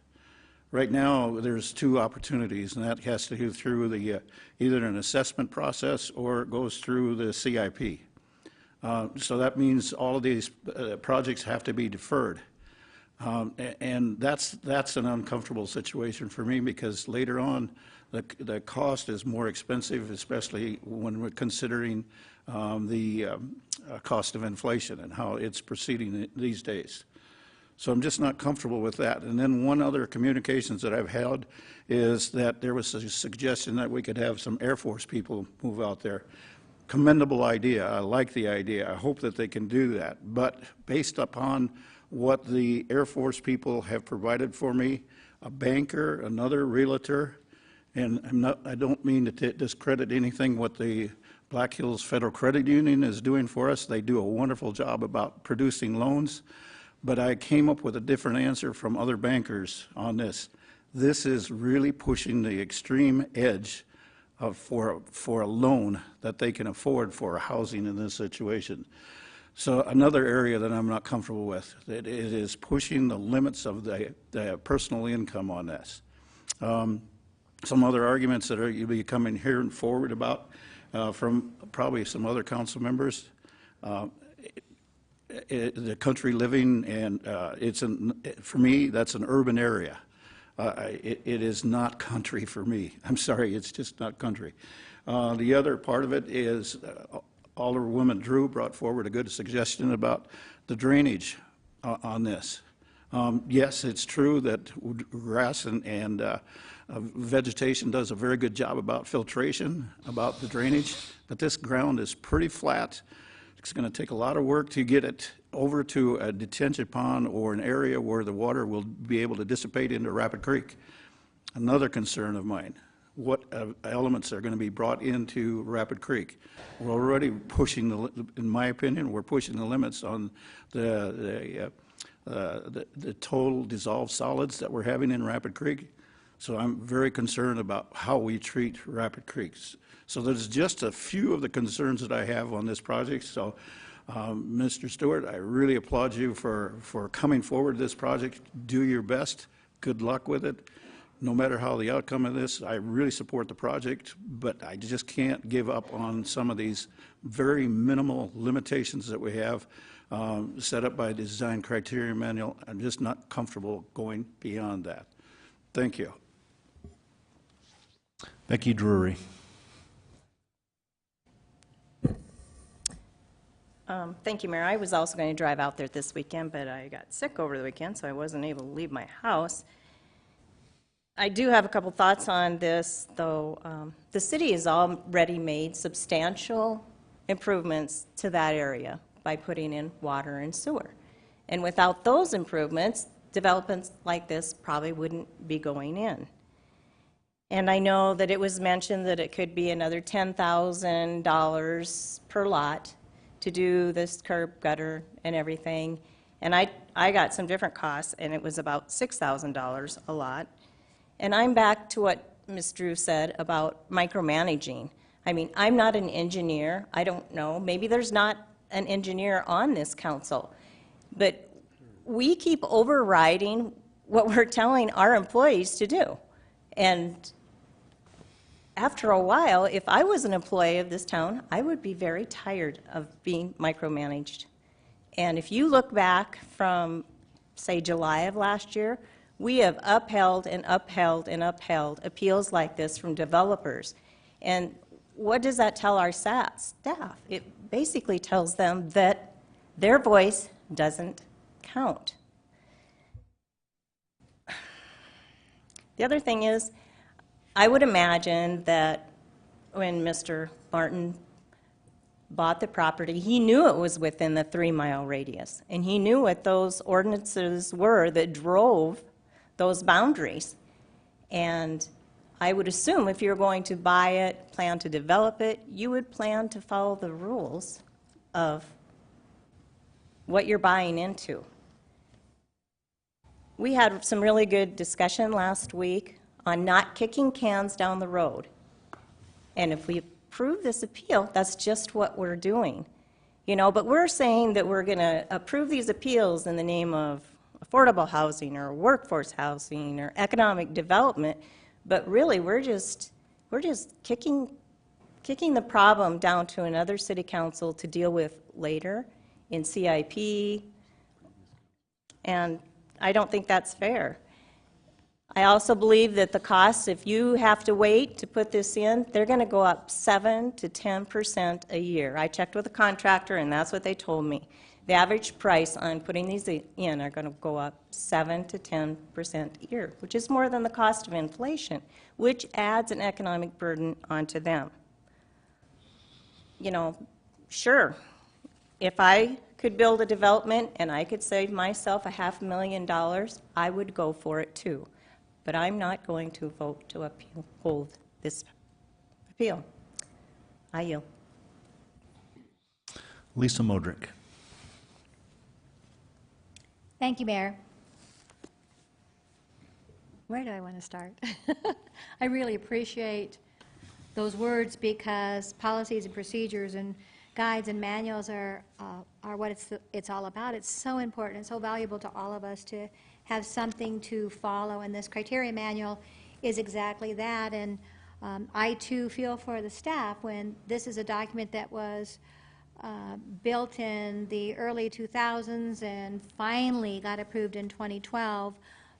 Right now, there's two opportunities, and that has to go through the either an assessment process or it goes through the CIP. So that means all of these projects have to be deferred. And that's an uncomfortable situation for me because later on, the cost is more expensive, especially when we're considering the cost of inflation and how it's proceeding these days. So I'm just not comfortable with that. And then one other communications that I've had is that there was a suggestion that we could have some Air Force people move out there. Commendable idea. I like the idea. I hope that they can do that. But based upon what the Air Force people have provided for me, a banker, another realtor, and I don't mean to discredit anything what the Black Hills Federal Credit Union is doing for us. They do a wonderful job about producing loans. But I came up with a different answer from other bankers on this. This is really pushing the extreme edge for a loan that they can afford for housing in this situation. So another area that I'm not comfortable with, it is pushing the limits of the personal income on this. Some other arguments that you'll be coming here and forward about from probably some other council members. The country living, and for me, that's an urban area. It is not country for me. I'm sorry, it's just not country. The other part of it is Alderwoman Drew brought forward a good suggestion about the drainage on this. Yes, it's true that grass and vegetation does a very good job about filtration, about the drainage, but this ground is pretty flat. It's going to take a lot of work to get it over to a detention pond or an area where the water will be able to dissipate into Rapid Creek. Another concern of mine, what elements are going to be brought into Rapid Creek? We're already pushing, in my opinion, we're pushing the limits on the total dissolved solids that we're having in Rapid Creek. So I'm very concerned about how we treat Rapid Creeks. So there's just a few of the concerns that I have on this project. So, Mr. Stewart, I really applaud you for coming forward to this project. Do your best. Good luck with it. No matter how the outcome of this, I really support the project, but I just can't give up on some of these very minimal limitations that we have set up by the design criteria manual. I'm just not comfortable going beyond that. Thank you. Becky Drury. Thank you, Mayor. I was also going to drive out there this weekend, but I got sick over the weekend, so I wasn't able to leave my house. I do have a couple thoughts on this, though. The city has already made substantial improvements to that area by putting in water and sewer. And without those improvements, developments like this probably wouldn't be going in. And I know that it was mentioned that it could be another $10,000 per lot to do this curb gutter and everything. And I got some different costs, and it was about $6,000 a lot. And I'm back to what Ms. Drew said about micromanaging. I mean, I'm not an engineer. I don't know. Maybe there's not an engineer on this council. But we keep overriding what we're telling our employees to do. And after a while, if I was an employee of this town, I would be very tired of being micromanaged. And if you look back from, say, July of last year, we have upheld and upheld and upheld appeals like this from developers. And what does that tell our staff? It basically tells them that their voice doesn't count. The other thing is, I would imagine that when Mr. Martin bought the property, he knew it was within the 3-mile radius, and he knew what those ordinances were that drove those boundaries. And I would assume if you're going to buy it, plan to develop it, you would plan to follow the rules of what you're buying into. We had some really good discussion last week on not kicking cans down the road. And if we approve this appeal, that's just what we're doing. You know, but we're saying that we're going to approve these appeals in the name of affordable housing or workforce housing or economic development, but really we're just kicking the problem down to another city council to deal with later in CIP, and I don't think that's fair. I also believe that the costs, if you have to wait to put this in, they're going to go up 7 to 10% a year. I checked with a contractor, and that's what they told me. The average price on putting these in are going to go up 7 to 10% a year, which is more than the cost of inflation, which adds an economic burden onto them. You know, sure, if I could build a development and I could save myself $500,000, I would go for it too. But I'm not going to vote to uphold this appeal. I yield. Lisa Modrick. Thank you, Mayor. Where do I want to start? I really appreciate those words because policies and procedures and guides and manuals are what it's all about. It's so important and so valuable to all of us to have something to follow, and this criteria manual is exactly that. And I too feel for the staff when this is a document that was built in the early 2000s and finally got approved in 2012.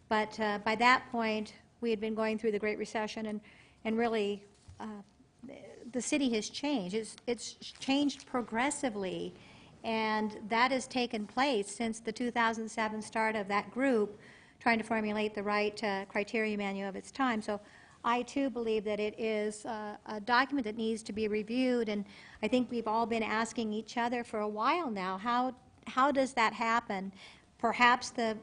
But by that point, we had been going through the Great Recession, and really the city has changed. It's changed progressively, and that has taken place since the 2007 start of that group trying to formulate the right criteria manual of its time. So I too believe that it is a document that needs to be reviewed, and I think we've all been asking each other for a while now, how does that happen? Perhaps the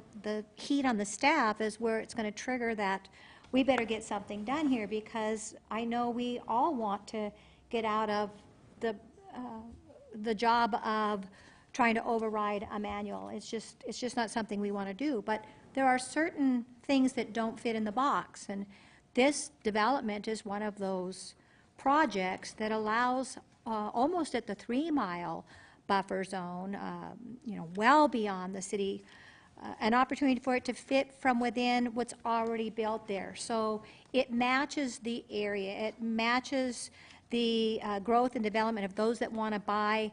heat on the staff is where it's going to trigger that we better get something done here, because I know we all want to get out of the job of trying to override a manual. It's just not something we want to do. But there are certain things that don't fit in the box, and this development is one of those projects that allows almost at the 3-mile buffer zone, well beyond the city, an opportunity for it to fit from within what's already built there. So it matches the area. It matches the growth and development of those that want to buy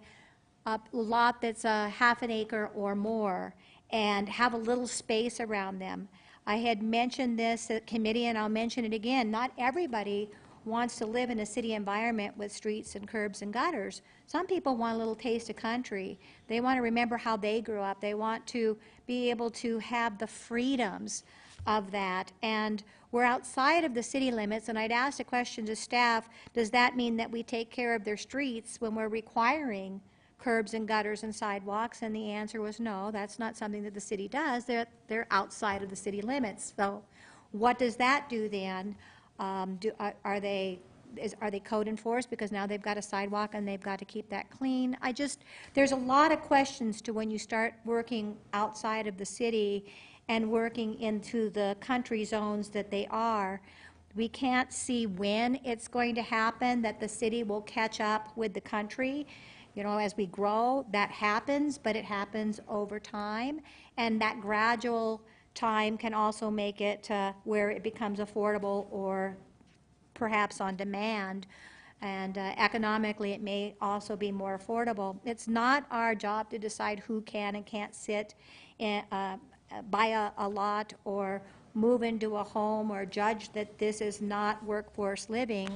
a lot that's a half an acre or more and have a little space around them. I had mentioned this at committee, and I'll mention it again. Not everybody wants to live in a city environment with streets and curbs and gutters. Some people want a little taste of country. They want to remember how they grew up. They want to be able to have the freedoms of that. And we're outside of the city limits, and I'd asked a question to staff, does that mean that we take care of their streets when we're requiring curbs and gutters and sidewalks? And the answer was no, that's not something that the city does. They're outside of the city limits. So what does that do then? Are they code enforced because now they've got a sidewalk and they've got to keep that clean? There's a lot of questions to when you start working outside of the city and working into the country zones that they are. We can't see when it's going to happen that the city will catch up with the country. You know, as we grow, that happens, but it happens over time, and that gradual time can also make it where it becomes affordable or perhaps on demand, and economically it may also be more affordable. It's not our job to decide who can and can't sit in, buy a lot or move into a home or judge that this is not workforce living.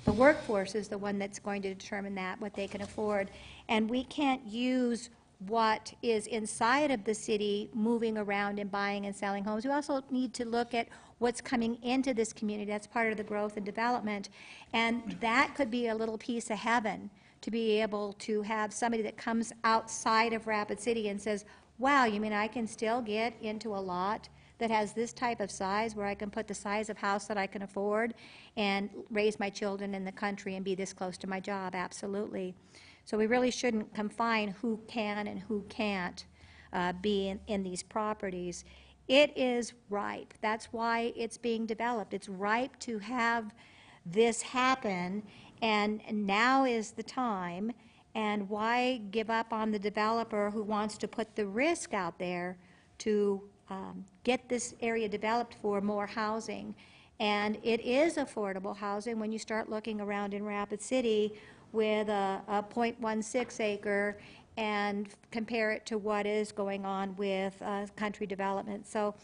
The workforce is the one that's going to determine that, what they can afford. And we can't use what is inside of the city moving around and buying and selling homes. We also need to look at what's coming into this community. That's part of the growth and development. And that could be a little piece of heaven, to be able to have somebody that comes outside of Rapid City and says, wow, you mean I can still get into a lot that has this type of size where I can put the size of house that I can afford and raise my children in the country and be this close to my job? Absolutely. So we really shouldn't confine who can and who can't be in these properties. It is ripe. That's why it's being developed. It's ripe to have this happen, and now is the time. And why give up on the developer who wants to put the risk out there to get this area developed for more housing? And it is affordable housing when you start looking around in Rapid City with a 0.16 acre and compare it to what is going on with country development. So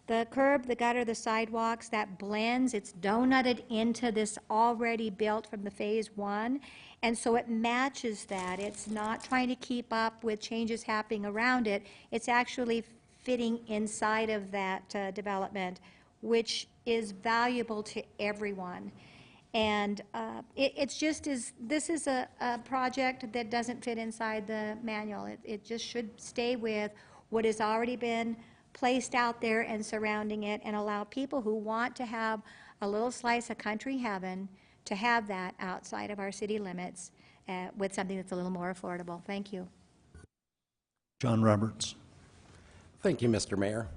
the curb, the gutter, the sidewalks, that blends, it's donutted into this already built from the phase one, and so it matches that. It's not trying to keep up with changes happening around it. It's actually fitting inside of that development, which is valuable to everyone. And it's just this is a project that doesn't fit inside the manual. It just should stay with what has already been placed out there and surrounding it, and allow people who want to have a little slice of country heaven to have that outside of our city limits with something that's a little more affordable. Thank you. John Roberts. Thank you, Mr. Mayor.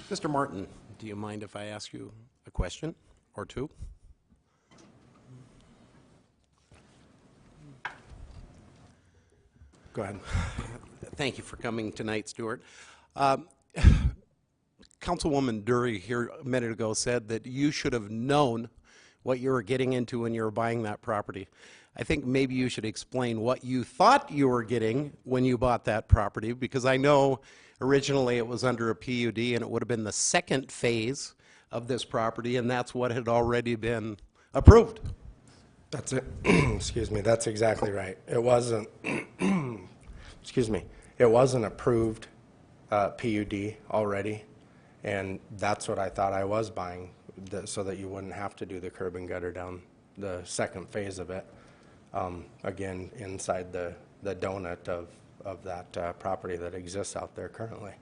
Mr. Martin, do you mind if I ask you a question or two? Go ahead. Thank you for coming tonight, Stuart. Councilwoman Dury here a minute ago said that you should have known what you were getting into when you were buying that property. I think maybe you should explain what you thought you were getting when you bought that property, because I know originally it was under a PUD and it would have been the second phase of this property, and that's what had already been approved. That's it. Excuse me, that's exactly right. It wasn't, excuse me, it wasn't approved PUD already, and that's what I thought I was buying, so that you wouldn't have to do the curb and gutter down the second phase of it. Again, inside the donut of that property that exists out there currently.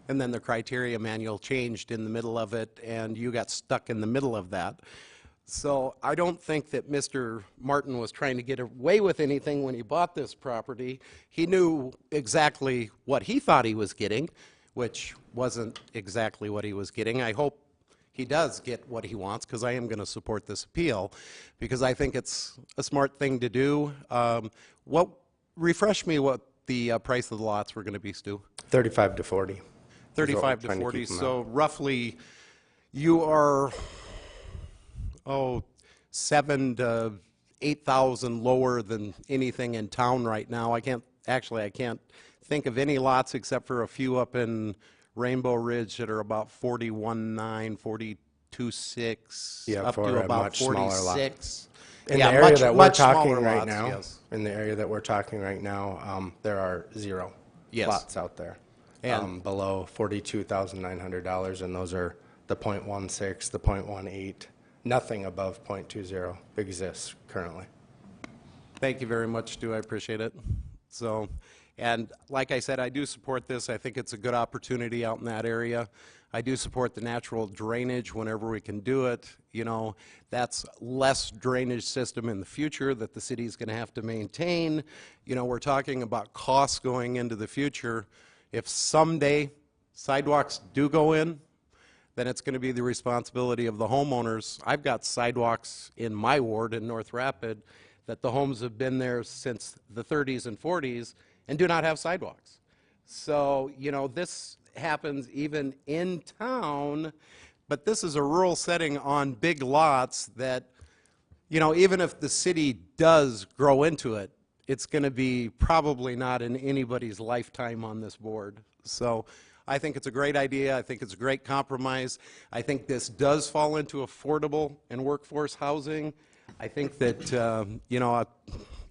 And then the criteria manual changed in the middle of it, and you got stuck in the middle of that. So I don't think that Mr. Martin was trying to get away with anything when he bought this property. He knew exactly what he thought he was getting, which wasn't exactly what he was getting. I hope he does get what he wants, because I am going to support this appeal, because I think it's a smart thing to do. Refresh me what the price of the lots were going to be, Stu? 35 to 40. 35 to 40. So roughly, you are 7,000 to 8,000 lower than anything in town right now. I can't actually, I can't think of any lots except for a few up in Rainbow Ridge that are about 41.9, 42.6, Yeah, up for to a about much smaller lot. 46. In Yeah, the area much- that we're much talking smaller right lots, now, yes. in the area that we're talking right now, there are 0 Yes. lots out there. And- Below $42,900, and those are the .16, the .18. Nothing above .20 exists currently. Thank you very much, Stu. I appreciate it. So, and like I said, I do support this. I think it's a good opportunity out in that area. I do support the natural drainage whenever we can do it. You know, that's less drainage system in the future that the city's going to have to maintain. You know, we're talking about costs going into the future. If someday sidewalks do go in, then it's going to be the responsibility of the homeowners. I've got sidewalks in my ward in North Rapid that the homes have been there since the 30s and 40s and do not have sidewalks. So, you know, this happens even in town, but this is a rural setting on big lots that, you know, even if the city does grow into it, it's going to be probably not in anybody's lifetime on this board. So I think it's a great idea. I think it's a great compromise. I think this does fall into affordable and workforce housing. I think that, you know,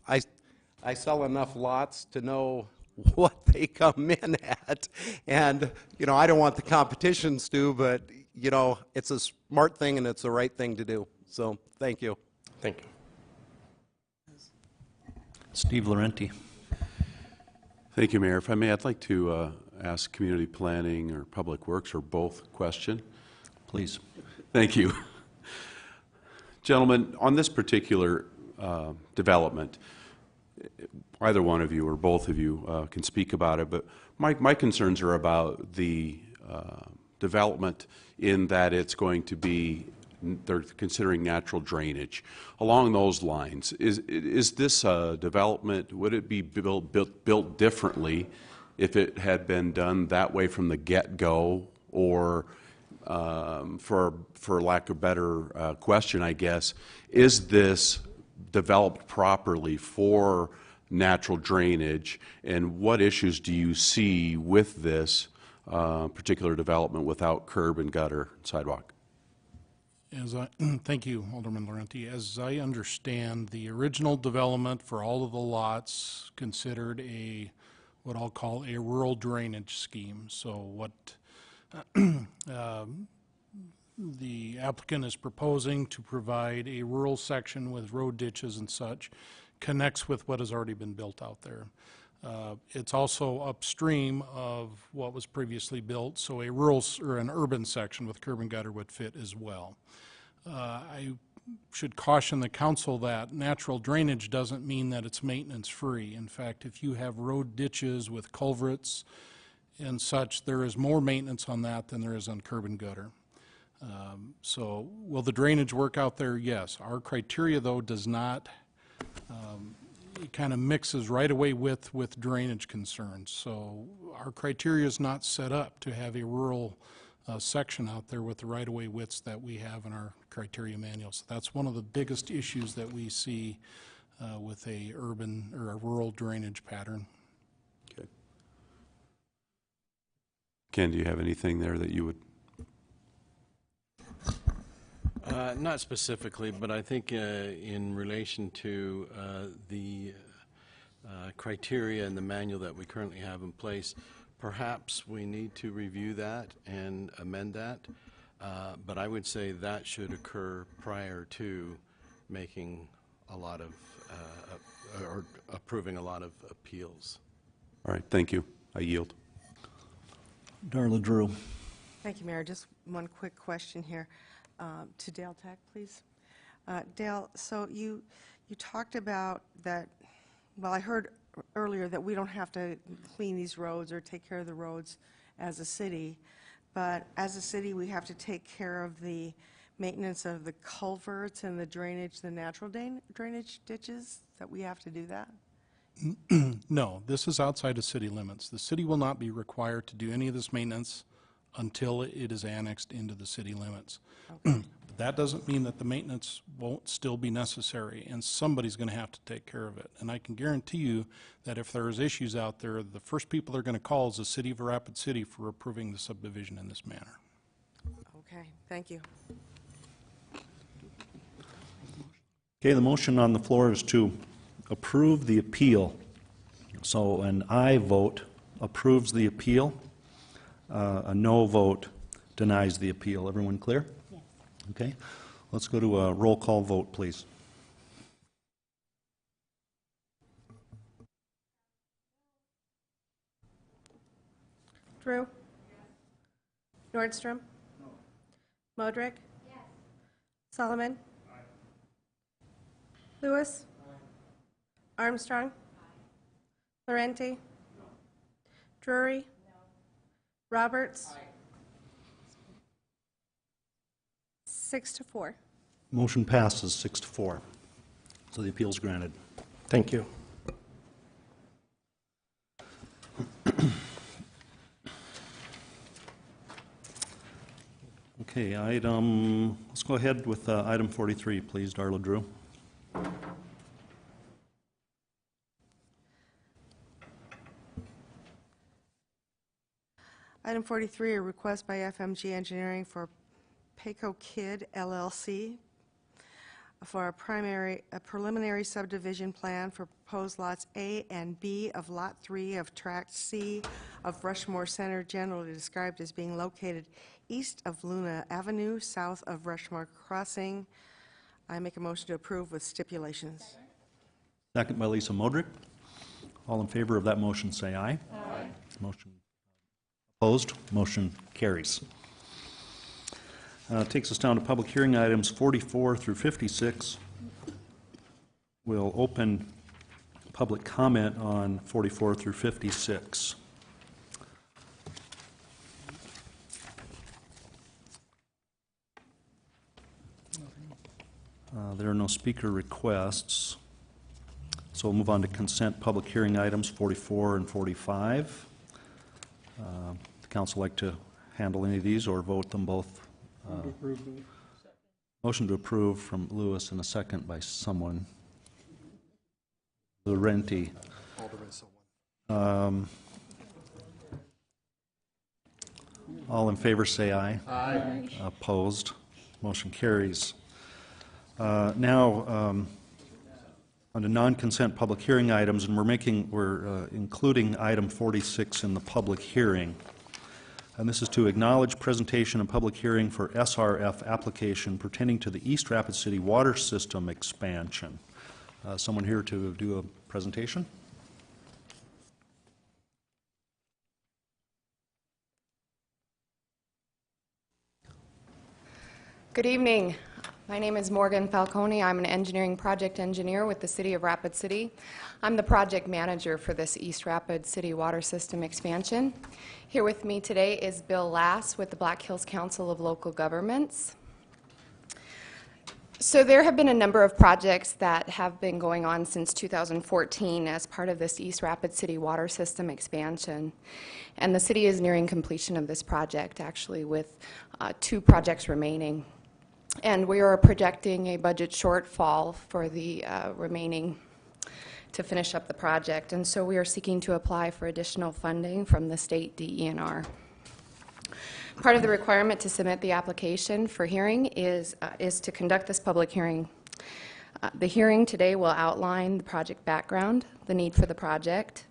I sell enough lots to know what they come in at. And, you know, I don't want the competition, Stu, but, you know, it's a smart thing and it's the right thing to do. So thank you. Thank you. Steve Laurenti. Thank you, Mayor. If I may, I'd like to ask Community Planning or Public Works or both question. Please. Thank you. Gentlemen, on this particular development, either one of you or both of you can speak about it, but my concerns are about the development in that it's going to be, they're considering natural drainage. Along those lines, is this development, would it be built differently if it had been done that way from the get-go, or for lack of a better question, I guess, is this developed properly for natural drainage, and what issues do you see with this particular development without curb and gutter and sidewalk? Thank you, Alderman Laurenti. As I understand, the original development for all of the lots considered what I'll call a rural drainage scheme. So what the applicant is proposing to provide a rural section with road ditches and such connects with what has already been built out there. It's also upstream of what was previously built, so a rural or an urban section with curb and gutter would fit as well. I should caution the council that natural drainage doesn't mean that it's maintenance free. In fact, if you have road ditches with culverts and such, there is more maintenance on that than there is on curb and gutter. So will the drainage work out there? Yes. Our criteria, though, does not, it kind of mixes right away with drainage concerns. So our criteria is not set up to have a rural section out there with the right-of-way widths that we have in our criteria manual. So that's one of the biggest issues that we see with a urban or a rural drainage pattern. Okay. Ken, do you have anything there that you would? Not specifically, but I think in relation to the criteria and the manual that we currently have in place, perhaps we need to review that and amend that, but I would say that should occur prior to making a lot of, or approving a lot of appeals. All right, thank you. I yield. Darla Drew. Thank you, Mayor. Just one quick question here to Dale Tech, please. Dale, so you talked about that, well, I heard earlier that we don't have to clean these roads or take care of the roads as a city, but as a city we have to take care of the maintenance of the culverts and the drainage, the natural drainage ditches, that we have to do that? No, this is outside of city limits. The city will not be required to do any of this maintenance until it is annexed into the city limits. Okay. That doesn't mean that the maintenance won't still be necessary, and somebody's going to have to take care of it. And I can guarantee you that if there's issues out there, the first people they're going to call is the City of Rapid City for approving the subdivision in this manner. Okay, thank you. Okay, the motion on the floor is to approve the appeal. So an aye vote approves the appeal. A no vote denies the appeal. Everyone clear? Yes. Okay. Let's go to a roll call vote, please. Drew? Nordstrom? Modrick? Solomon? Lewis? Armstrong? Laurenti? Drury? Roberts? 6-4. Motion passes 6-4. So the appeal is granted. Thank you. Okay, let's go ahead with item 43, please, Darla Drew. Item 43, a request by FMG Engineering for Payco Kid LLC for a preliminary subdivision plan for proposed lots A and B of Lot 3 of Tract C of Rushmore Center, generally described as being located east of Luna Avenue, south of Rushmore Crossing. I make a motion to approve with stipulations. Second by Lisa Modrick. All in favor of that motion say aye. Aye. Motion opposed. Motion carries. Takes us down to public hearing items 44 through 56. We'll open public comment on 44 through 56. There are no speaker requests, so we'll move on to consent public hearing items 44 and 45. The council like to handle any of these or vote them both? Motion to approve from Lewis and a second by someone. Laurenti. All in favor say aye. Aye. Opposed. Motion carries. Now, on to non-consent public hearing items, and we're including item 46 in the public hearing. And this is to acknowledge presentation and public hearing for SRF application pertaining to the East Rapid City water system expansion. Someone here to do a presentation? Good evening. My name is Morgan Falcone. I'm an engineering project engineer with the City of Rapid City. I'm the project manager for this East Rapid City water system expansion. Here with me today is Bill Lass with the Black Hills Council of Local Governments. So there have been a number of projects that have been going on since 2014 as part of this East Rapid City water system expansion. And the city is nearing completion of this project, actually, with 2 projects remaining. And we are projecting a budget shortfall for the remaining to finish up the project. And so we are seeking to apply for additional funding from the state DENR. Part of the requirement to submit the application for hearing is to conduct this public hearing. The hearing today will outline the project background, the need for the project,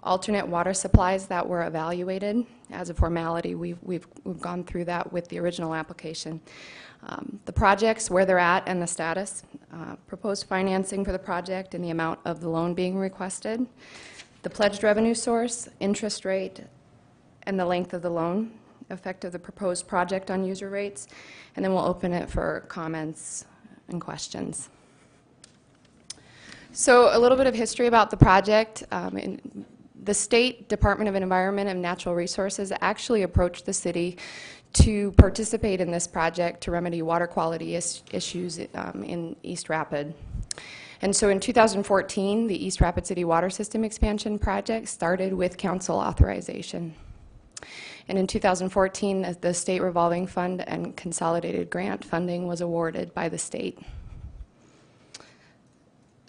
alternate water supplies that were evaluated. As a formality, we've gone through that with the original application. The projects, where they're at and the status, proposed financing for the project and the amount of the loan being requested, the pledged revenue source, interest rate, and the length of the loan, effect of the proposed project on user rates, and then we'll open it for comments and questions. So a little bit of history about the project. The State Department of Environment and Natural Resources actually approached the city to participate in this project to remedy water quality issues in East Rapid. And so in 2014, the East Rapid City Water System Expansion Project started with council authorization. And in 2014, the state revolving fund and consolidated grant funding was awarded by the state.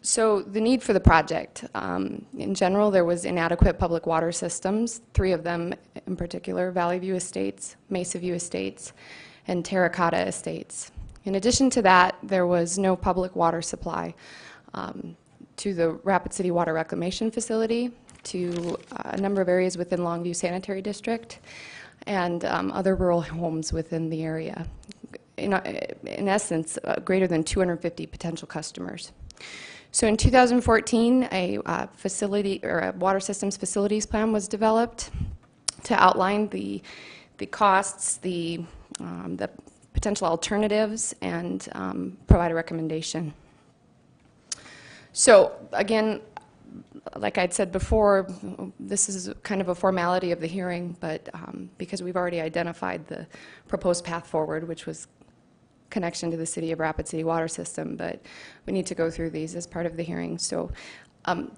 So the need for the project. In general, there was inadequate public water systems, 3 of them in particular, Valley View Estates, Mesa View Estates, and Terracotta Estates. In addition to that, there was no public water supply to the Rapid City Water Reclamation Facility, to a number of areas within Longview Sanitary District, and other rural homes within the area. In essence, greater than 250 potential customers. So in 2014, a facility or a water systems facilities plan was developed to outline the costs, the potential alternatives, and provide a recommendation. So again, like I'd said before, this is kind of a formality of the hearing, but because we've already identified the proposed path forward, which was connection to the City of Rapid City water system, but we need to go through these as part of the hearing. So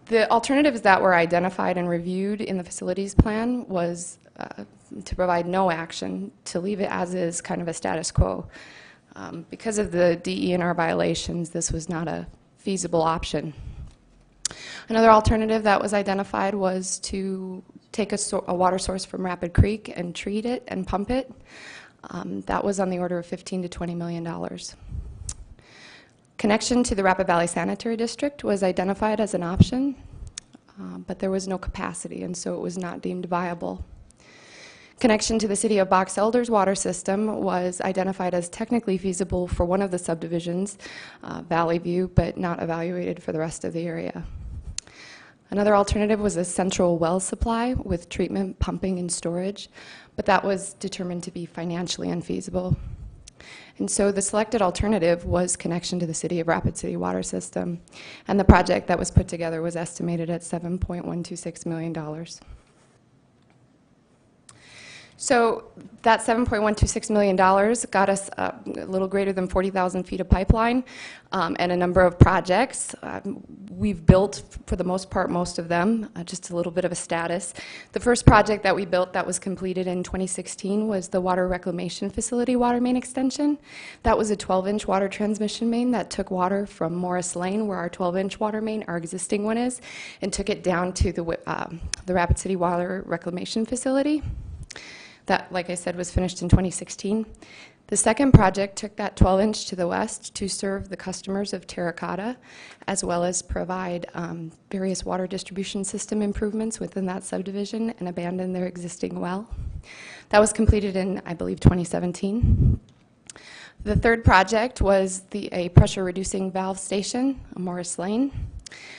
the alternatives that were identified and reviewed in the facilities plan was to provide no action, to leave it as is, kind of a status quo. Because of the DENR violations, this was not a feasible option. Another alternative that was identified was to take a water source from Rapid Creek and treat it and pump it. That was on the order of $15 to $20 million. Connection to the Rapid Valley Sanitary District was identified as an option, but there was no capacity, and so it was not deemed viable. Connection to the City of Box Elder's water system was identified as technically feasible for one of the subdivisions, Valley View, but not evaluated for the rest of the area. Another alternative was a central well supply with treatment, pumping, and storage, but that was determined to be financially unfeasible. And so the selected alternative was connection to the City of Rapid City water system, and the project that was put together was estimated at $7.126 million. So that $7.126 million got us a little greater than 40,000 feet of pipeline and a number of projects. We've built, for the most part, most of them, just a little bit of a status. The first project that we built that was completed in 2016 was the Water Reclamation Facility water main extension. That was a 12-inch water transmission main that took water from Morris Lane, where our 12-inch water main, our existing one is, and took it down to the Rapid City Water Reclamation Facility. That, like I said, was finished in 2016. The second project took that 12-inch to the west to serve the customers of Terracotta, as well as provide various water distribution system improvements within that subdivision and abandon their existing well. That was completed in, I believe, 2017. The third project was a pressure-reducing valve station on Morris Lane.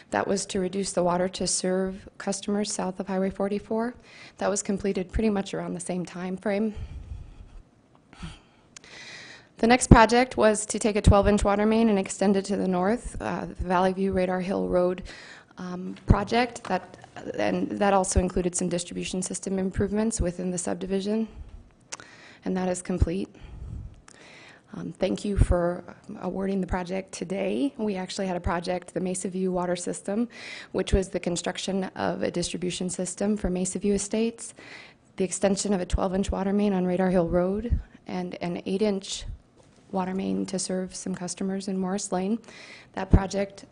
That was to reduce the water to serve customers south of Highway 44. That was completed pretty much around the same time frame. The next project was to take a 12-inch water main and extend it to the north, the Valley View Radar Hill Road project. And that also included some distribution system improvements within the subdivision, and that is complete. Thank you for awarding the project today. We actually had a project, the Mesa View Water System, which was the construction of a distribution system for Mesa View Estates, the extension of a 12-inch water main on Radar Hill Road, and an 8-inch water main to serve some customers in Morris Lane. That project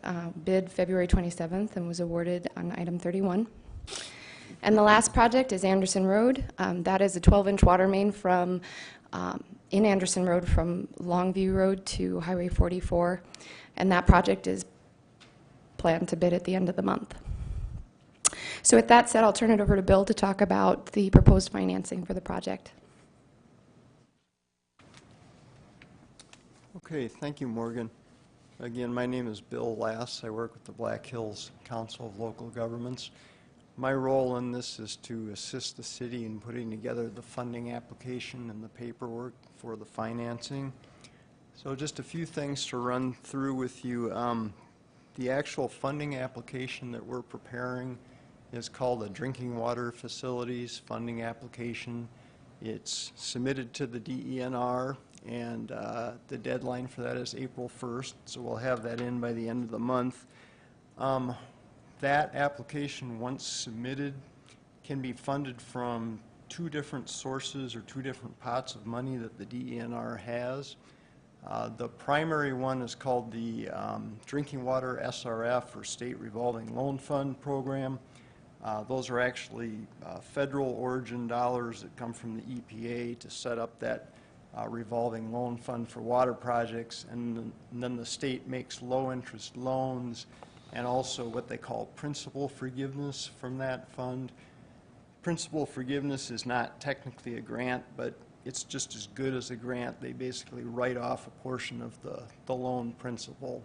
bid February 27th and was awarded on item 31. And the last project is Anderson Road. That is a 12-inch water main from in Anderson Road from Longview Road to Highway 44, and that project is planned to bid at the end of the month. So with that said, I'll turn it over to Bill to talk about the proposed financing for the project. Okay, thank you, Morgan. Again, my name is Bill Lass. I work with the Black Hills Council of Local Governments. My role in this is to assist the city in putting together the funding application and the paperwork for the financing. So just a few things to run through with you. The actual funding application that we're preparing is called a Drinking Water Facilities Funding Application. It's submitted to the DENR, and the deadline for that is April 1st, so we'll have that in by the end of the month. That application, once submitted, can be funded from two different sources or two different pots of money that the DENR has. The primary one is called the Drinking Water SRF, or State Revolving Loan Fund Program. Those are actually federal origin dollars that come from the EPA to set up that revolving loan fund for water projects, and then the state makes low-interest loans and also what they call principal forgiveness from that fund. Principal forgiveness is not technically a grant, but it's just as good as a grant. They basically write off a portion of the loan principal.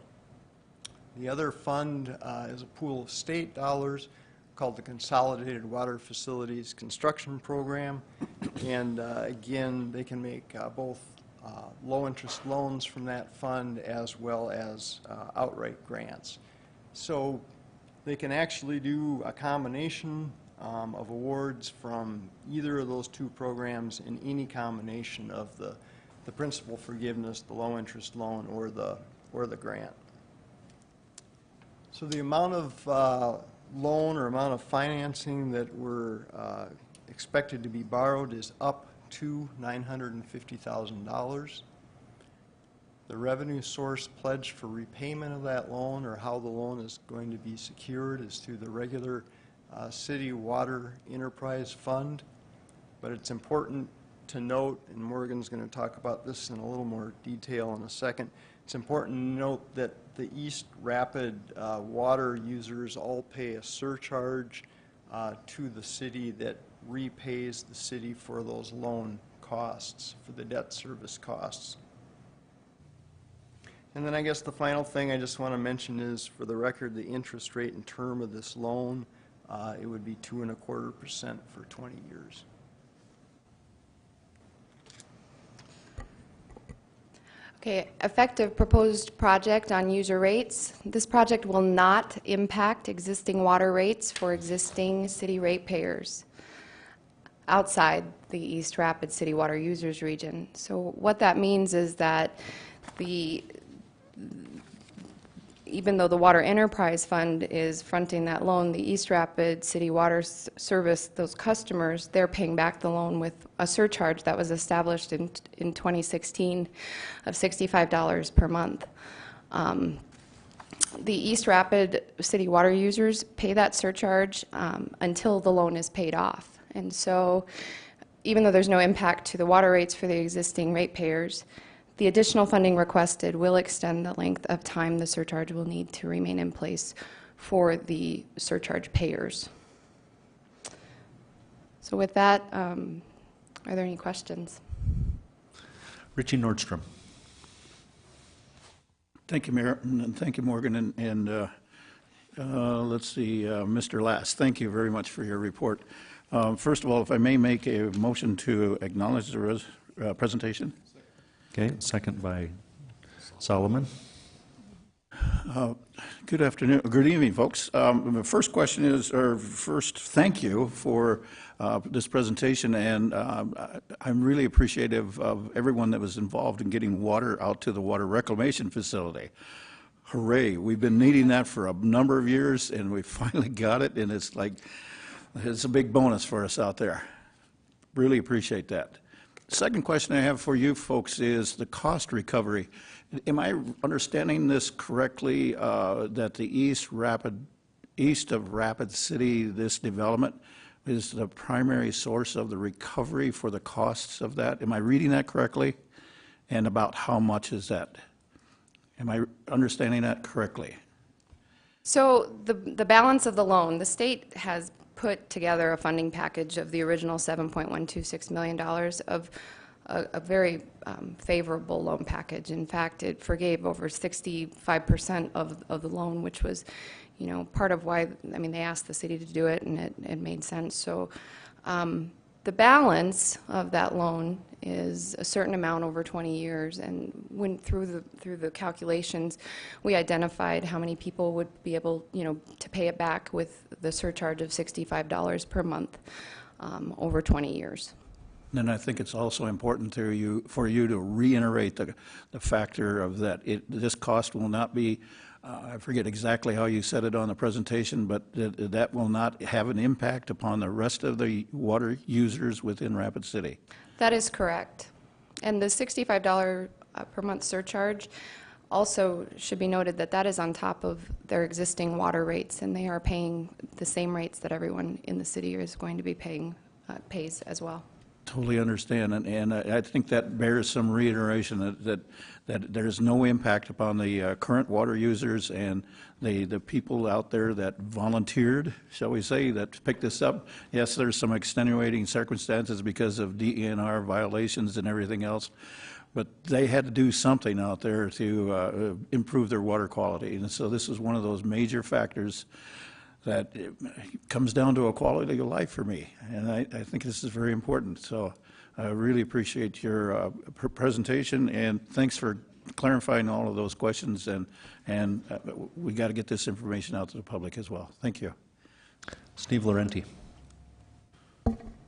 The other fund is a pool of state dollars called the Consolidated Water Facilities Construction Program, and again, they can make both low-interest loans from that fund as well as outright grants. So they can actually do a combination of awards from either of those two programs in any combination of the principal forgiveness, the low-interest loan, or the grant. So the amount of loan or amount of financing that we're expected to be borrowed is up to $950,000. The revenue source pledged for repayment of that loan, or how the loan is going to be secured, is through the regular City Water Enterprise Fund. But it's important to note, and Morgan's going to talk about this in a little more detail in a second, it's important to note that the East Rapid water users all pay a surcharge to the city that repays the city for those loan costs, for the debt service costs. And then I guess the final thing I just want to mention is, for the record, the interest rate and term of this loan, it would be 2.25% for 20 years. Okay, effective proposed project on user rates. This project will not impact existing water rates for existing city ratepayers outside the East Rapid City Water Users region. So what that means is that even though the Water Enterprise Fund is fronting that loan, the East Rapid City Water Service, those customers, they're paying back the loan with a surcharge that was established in 2016 of $65 per month. The East Rapid City Water users pay that surcharge until the loan is paid off. And so even though there's no impact to the water rates for the existing ratepayers, the additional funding requested will extend the length of time the surcharge will need to remain in place for the surcharge payers. So with that, are there any questions? Richie Nordstrom. Thank you, Mayor, and thank you, Morgan. And let's see, Mr. Lass, thank you very much for your report. First of all, if I may make a motion to acknowledge the presentation. Okay, second by Solomon. Good afternoon, good evening, folks. The first question is, or first, thank you for this presentation, and I'm really appreciative of everyone that was involved in getting water out to the water reclamation facility. Hooray, we've been needing that for a number of years, and we finally got it, and it's like, it's a big bonus for us out there. Really appreciate that. Second question I have for you folks is the cost recovery. Am I understanding this correctly, that the east of Rapid City, this development is the primary source of the recovery for the costs of that? Am I reading that correctly? And about how much is that? Am I understanding that correctly? So the balance of the loan, the state has put together a funding package of the original $7.126 million of a very favorable loan package. In fact, it forgave over 65% of the loan, which was, you know, part of why, I mean, they asked the city to do it, and it made sense. So the balance of that loan is a certain amount over 20 years, and when through the calculations, we identified how many people would be able, you know, to pay it back with the surcharge of $65 per month over 20 years. And I think it's also important for you to reiterate the factor of that this cost will not be I forget exactly how you said it on the presentation, but that will not have an impact upon the rest of the water users within Rapid City. That is correct. And the $65 per month surcharge also should be noted that that is on top of their existing water rates, and they are paying the same rates that everyone in the city is going to be paying, pays as well. Totally understand, and I think that bears some reiteration that there's no impact upon the current water users and the people out there that volunteered, shall we say, that picked this up. Yes, there's some extenuating circumstances because of DENR violations and everything else, but they had to do something out there to improve their water quality, and so this is one of those major factors that it comes down to a quality of life for me, and I think this is very important. So I really appreciate your presentation, and thanks for clarifying all of those questions, and we got to get this information out to the public as well. Thank you. Steve Laurenti.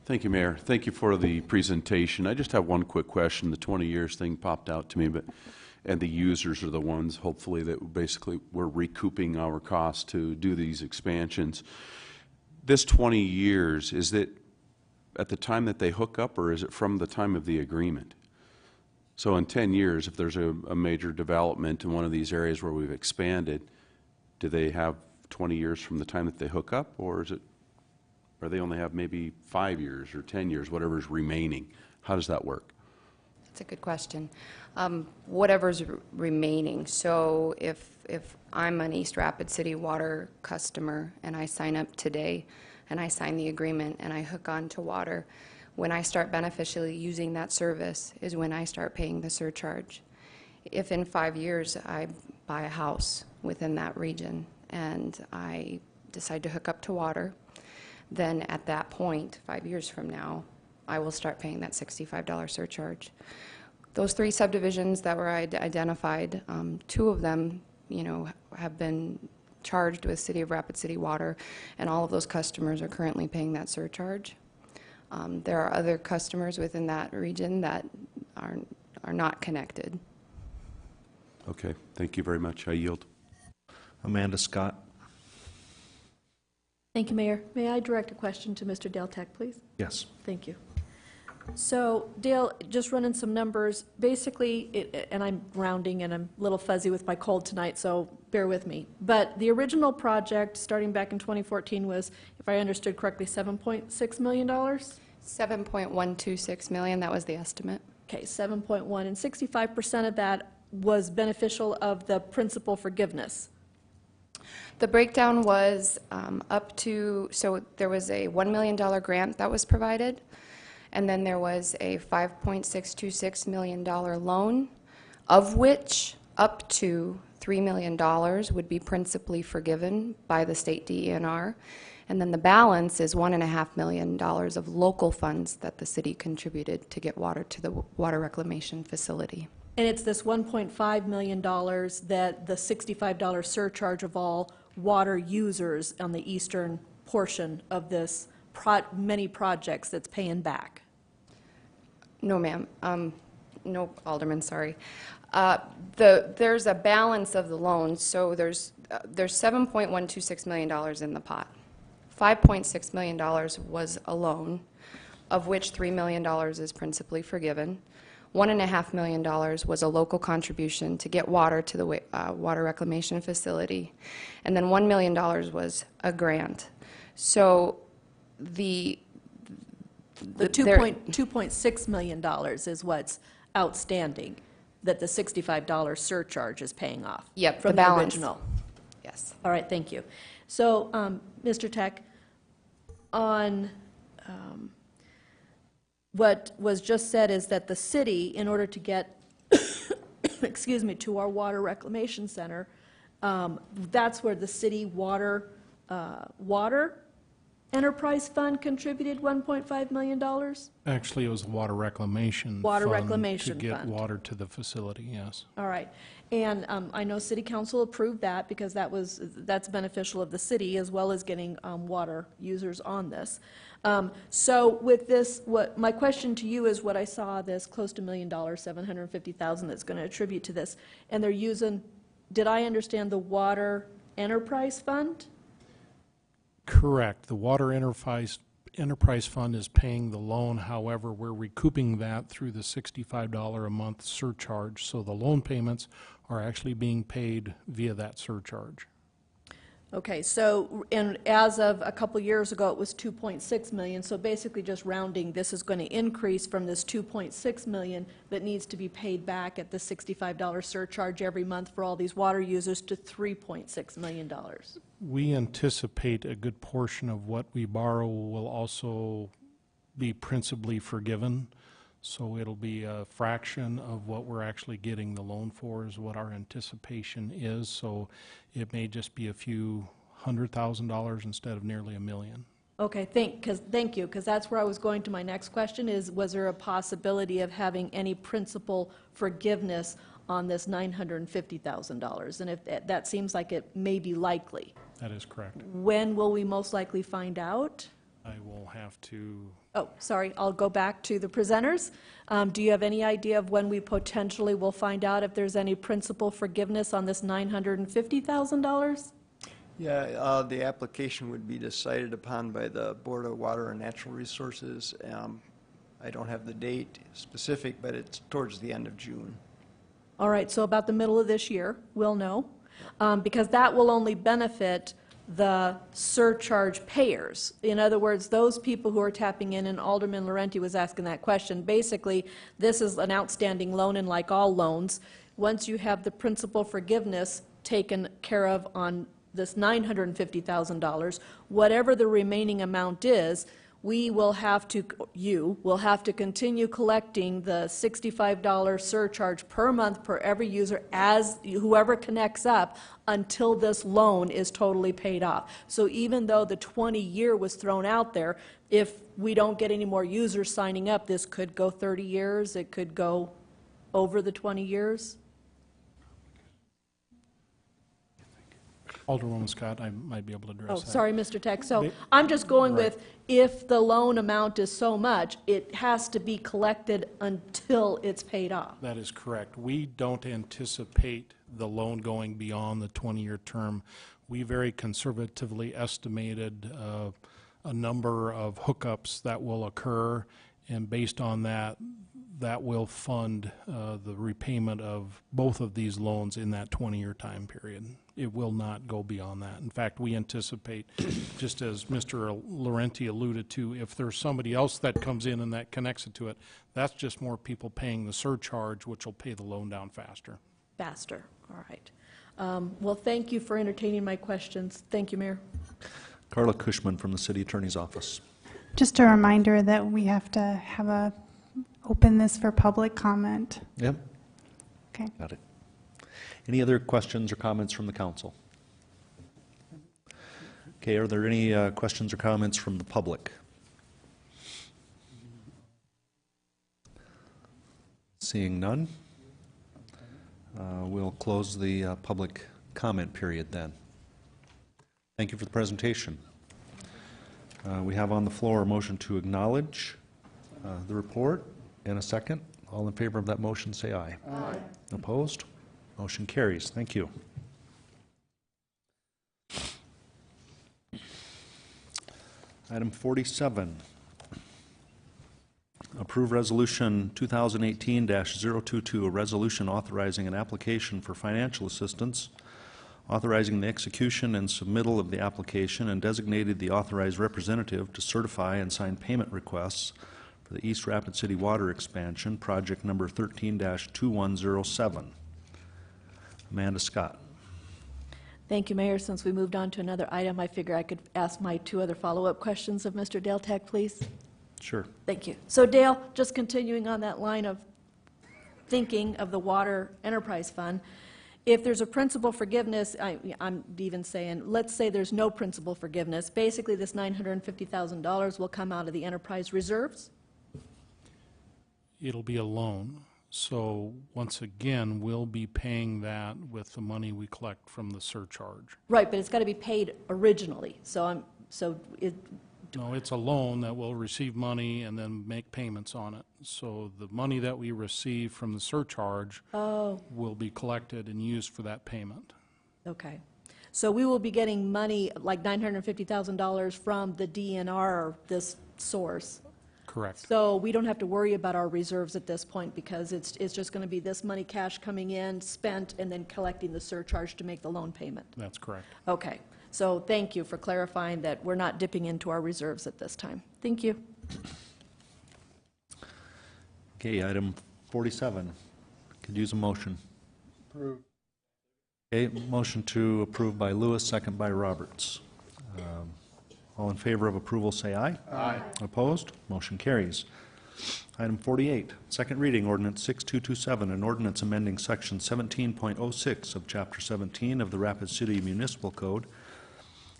Thank you, Mayor. Thank you for the presentation. I just have one quick question. The 20 years thing popped out to me, and the users are the ones, hopefully, that basically we're recouping our costs to do these expansions. This 20 years, is it at the time that they hook up, or is it from the time of the agreement? So in 10 years, if there's a major development in one of these areas where we've expanded, do they have 20 years from the time that they hook up, or is it, or they only have maybe 5 years or 10 years, whatever's remaining? How does that work? That's a good question. Whatever's remaining. So if I'm an East Rapid City water customer and I sign up today and I sign the agreement and I hook on to water, when I start beneficially using that service is when I start paying the surcharge. If in 5 years I buy a house within that region and I decide to hook up to water, then at that point, 5 years from now, I will start paying that $65 surcharge. Those 3 subdivisions that were identified, 2 of them, have been charged with City of Rapid City Water, and all of those customers are currently paying that surcharge. There are other customers within that region that are not connected. Okay, thank you very much. I yield. Amanda Scott. Thank you, Mayor. May I direct a question to Mr. Dale Tech, please? Yes. Thank you. So, Dale, just running some numbers, basically, and I'm rounding and I'm a little fuzzy with my cold tonight, so bear with me. But the original project, starting back in 2014, was, if I understood correctly, $7.6 million? $7.126 million, that was the estimate. Okay, 7.1, and 65% of that was beneficial of the principal forgiveness. The breakdown was up to, so there was a $1 million grant that was provided, and then there was a $5.626 million loan, of which up to $3 million would be principally forgiven by the state DENR, and then the balance is $1.5 million of local funds that the city contributed to get water to the water reclamation facility. And it's this $1.5 million that the $65 surcharge of all water users on the eastern portion of this many projects that's paying back. No, ma'am. No, Alderman, sorry. There's a balance of the loans, so there's $7.126 million in the pot. $5.6 million was a loan, of which $3 million is principally forgiven. $1.5 million was a local contribution to get water to the water reclamation facility, and then $1 million was a grant. So the $2.6 million is what's outstanding that the $65 surcharge is paying off. Yep, from the balance. Original. Yes. All right, thank you. So, Mr. Tech, on what was just said is that the city, in order to get, excuse me, to our water reclamation center, that's where the city water enterprise fund contributed $1.5 million? Actually, it was a water reclamation Water fund reclamation to get fund. water to the facility, yes. All right. And I know City Council approved that because that's beneficial of the city as well as getting water users on this. So with this, my question to you is what I saw this close to $1 million, $750,000 that's going to attribute to this, and they're using did I understand the Water Enterprise Fund? Correct. The Water Enterprise Fund is paying the loan. However, we're recouping that through the $65 a month surcharge. So the loan payments are actually being paid via that surcharge. Okay, so, and as of a couple years ago, it was 2.6 million, so basically just rounding, this is going to increase from this 2.6 million that needs to be paid back at the $65 surcharge every month for all these water users to $3.6 million. We anticipate a good portion of what we borrow will also be principally forgiven. So it'll be a fraction of what we're actually getting the loan for is what our anticipation is. So it may just be a few $100,000 instead of nearly $1 million. Okay, thank you, because that's where I was going to my next question is, was there a possibility of having any principal forgiveness on this $950,000? And if that seems like it may be likely. That is correct. When will we most likely find out? I will have to... Oh, sorry, I'll go back to the presenters. Do you have any idea of when we potentially will find out if there's any principal forgiveness on this $950,000? Yeah, the application would be decided upon by the Board of Water and Natural Resources. I don't have the date specific, but it's towards the end of June. All right, so about the middle of this year, we'll know, because that will only benefit the surcharge payers. In other words, those people who are tapping in, and Alderman Laurenti was asking that question. Basically, this is an outstanding loan, and like all loans, once you have the principal forgiveness taken care of on this $950,000, whatever the remaining amount is, we will have to, you will have to continue collecting the $65 surcharge per month per every user as whoever connects up until this loan is totally paid off. So even though the 20-year was thrown out there, if we don't get any more users signing up, this could go 30 years, it could go over the 20 years. Alderwoman Scott, I might be able to address that. Sorry, Mr. Tech. So I'm just going with, if the loan amount is so much, it has to be collected until it's paid off. That is correct. We don't anticipate the loan going beyond the 20-year term. We very conservatively estimated a number of hookups that will occur, and based on that, that will fund the repayment of both of these loans in that 20-year time period. It will not go beyond that. In fact, we anticipate, just as Mr. Laurenti alluded to, if there's somebody else that comes in and that connects it to it, that's just more people paying the surcharge, which will pay the loan down faster. Faster, all right. Well, thank you for entertaining my questions. Thank you, Mayor. Carla Cushman from the City Attorney's Office. Just a reminder that we have to have open this for public comment. Yep. Okay. Got it. Any other questions or comments from the council? Okay, are there any questions or comments from the public? Seeing none, we'll close the public comment period then. Thank you for the presentation. We have on the floor a motion to acknowledge the report and a second. All in favor of that motion say aye. Aye. Opposed? Motion carries. Thank you. Item 47. Approve Resolution 2018-022, a resolution authorizing an application for financial assistance, authorizing the execution and submittal of the application, and designated the authorized representative to certify and sign payment requests for the East Rapid City Water Expansion, project number 13-2107. Amanda Scott. Thank you, Mayor. Since we moved on to another item, I figure I could ask my two other follow-up questions of Mr. Dale Tech, please. Sure. Thank you. So Dale, just continuing on that line of thinking of the Water Enterprise Fund, if there's a principal forgiveness, I'm even saying, let's say there's no principal forgiveness, basically this $950,000 will come out of the enterprise reserves? It'll be a loan. So once again, we'll be paying that with the money we collect from the surcharge. Right, but it's got to be paid originally. So No, it's a loan that will receive money and then make payments on it. So the money that we receive from the surcharge will be collected and used for that payment. Okay. So we will be getting money, like $950,000 from the DNR, this source. Correct. So we don't have to worry about our reserves at this point because it's just going to be this money cash coming in, spent, and then collecting the surcharge to make the loan payment. That's correct. Okay. So thank you for clarifying that we're not dipping into our reserves at this time. Thank you. Okay, item 47. Could use a motion. Approved. Okay, motion to approve by Lewis, second by Roberts. All in favor of approval, say aye. Aye. Opposed? Motion carries. Item 48, second reading, ordinance 6227, an ordinance amending section 17.06 of Chapter 17 of the Rapid City Municipal Code.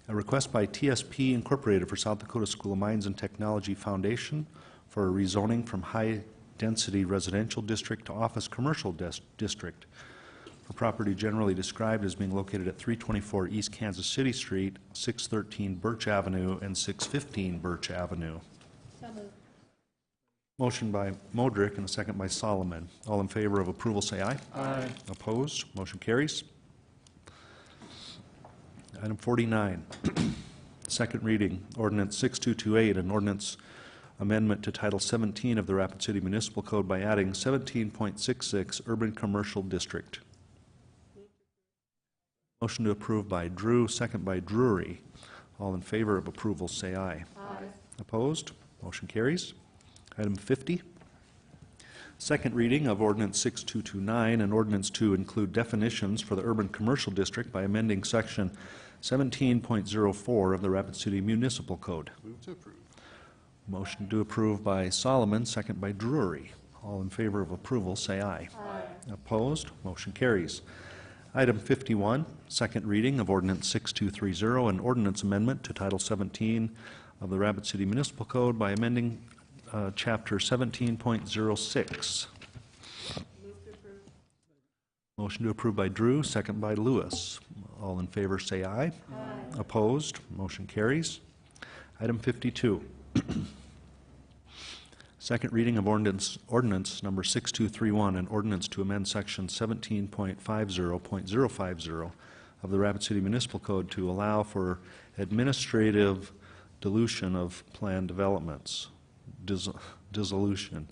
A request by TSP Incorporated for South Dakota School of Mines and Technology Foundation for a rezoning from high-density residential district to office commercial district for property generally described as being located at 324 East Kansas City Street, 613 Birch Avenue, and 615 Birch Avenue. So moved. Motion by Modrick and a second by Solomon. All in favor of approval, say aye. Aye. Opposed? Motion carries. Item 49, second reading, ordinance 6228, an ordinance amendment to Title 17 of the Rapid City Municipal Code by adding 17.66 Urban Commercial District. Motion to approve by Drew, second by Drury. All in favor of approval, say aye. Aye. Opposed? Motion carries. Item 50, second reading of ordinance 6229, an ordinance to include definitions for the urban commercial district by amending section 17.04 of the Rapid City Municipal Code. Move to approve. Motion to approve by Solomon, second by Drury. All in favor of approval, say aye. Aye. Opposed? Motion carries. Item 51, second reading of ordinance 6230, an ordinance amendment to Title 17 of the Rapid City Municipal Code by amending Chapter 17.06. Motion to approve by Drew, second by Lewis. All in favor say aye. Aye. Opposed? Motion carries. Item 52. Second reading of ordinance number 6231, an ordinance to amend section 17.50.050 of the Rapid City Municipal Code to allow for administrative dilution of plan developments. Dissolution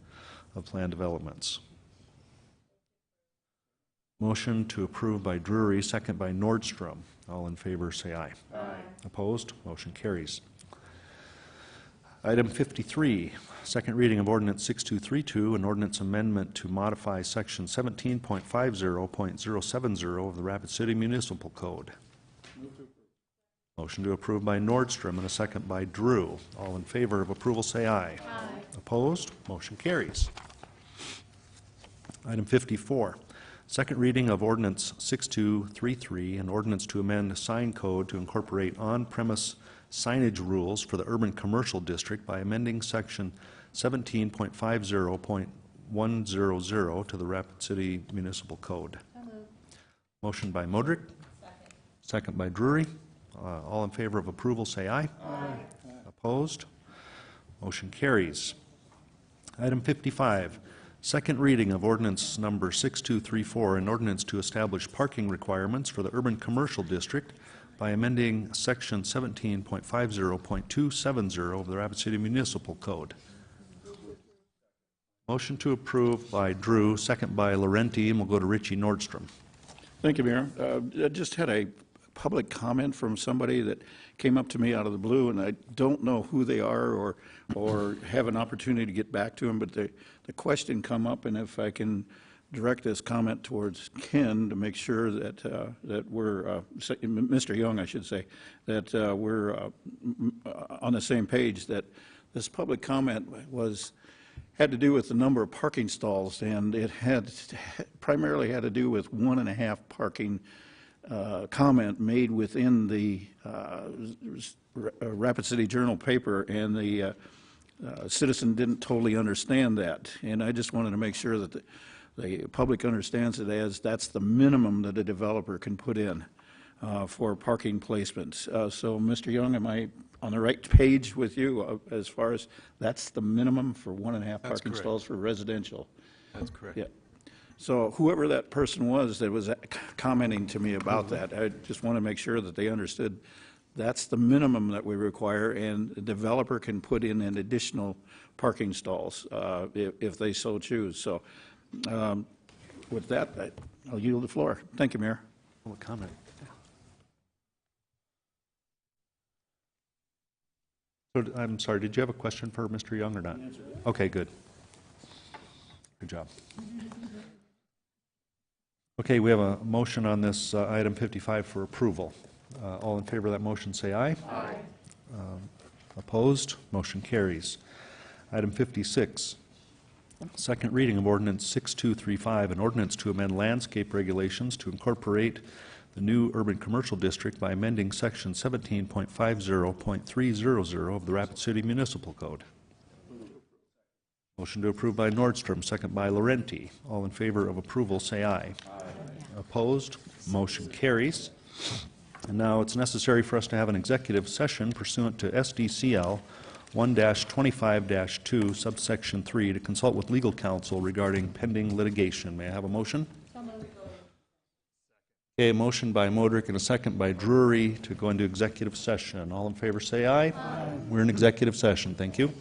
of plan developments. Motion to approve by Drury, second by Nordstrom. All in favor say aye. Aye. Opposed? Motion carries. Item 53, second reading of ordinance 6232, an ordinance amendment to modify section 17.50.070 of the Rapid City Municipal Code. Motion to approve by Nordstrom and a second by Drew. All in favor of approval say aye. Aye. Opposed? Motion carries. Item 54, second reading of ordinance 6233, an ordinance to amend sign code to incorporate on-premise signage rules for the urban commercial district by amending section 17.50.100 to the Rapid City Municipal Code. Motion by Modrick. Second by Drury. All in favor of approval say aye. Aye. Opposed? Motion carries. Item 55, second reading of ordinance number 6234, an ordinance to establish parking requirements for the urban commercial district by amending section 17.50.270 of the Rapid City Municipal Code. Motion to approve by Drew, second by Laurenti, and we'll go to Richie Nordstrom. Thank you, Mayor. I just had a public comment from somebody that came up to me out of the blue, and I don't know who they are or have an opportunity to get back to them, but the question come up, and if I can direct this comment towards Ken to make sure that that we're, Mr. Young, I should say, that we're on the same page, that this public comment had to do with the number of parking stalls, and it primarily had to do with 1.5 parking comment made within the Rapid City Journal paper, and the citizen didn't totally understand that. And I just wanted to make sure that the public understands it as that's the minimum that a developer can put in. for parking placement. So, Mr. Young, am I on the right page with you as far as that's the minimum for 1.5 parking correct. stalls for residential? That's correct. Yeah. So whoever that person was that was commenting to me about that, I just want to make sure that they understood that's the minimum that we require, and the developer can put in an additional parking stalls if they so choose. So with that, I'll yield the floor. Thank you, Mayor. Public comment. So, I'm sorry, did you have a question for Mr. Young or not? Okay, good. Good job. Okay, we have a motion on this item 55 for approval. All in favor of that motion, say aye. Aye. Opposed? Motion carries. Item 56, second reading of ordinance 6235, an ordinance to amend landscape regulations to incorporate the new urban commercial district by amending section 17.50.300 of the Rapid City Municipal Code. Motion to approve by Nordstrom, second by Laurenti. All in favor of approval, say aye. Aye. Opposed? Motion carries. And now it's necessary for us to have an executive session pursuant to SDCL 1-25-2, subsection 3, to consult with legal counsel regarding pending litigation. May I have a motion? Okay, a motion by Modrick and a second by Drury to go into executive session. All in favor say aye. Aye. We're in executive session. Thank you.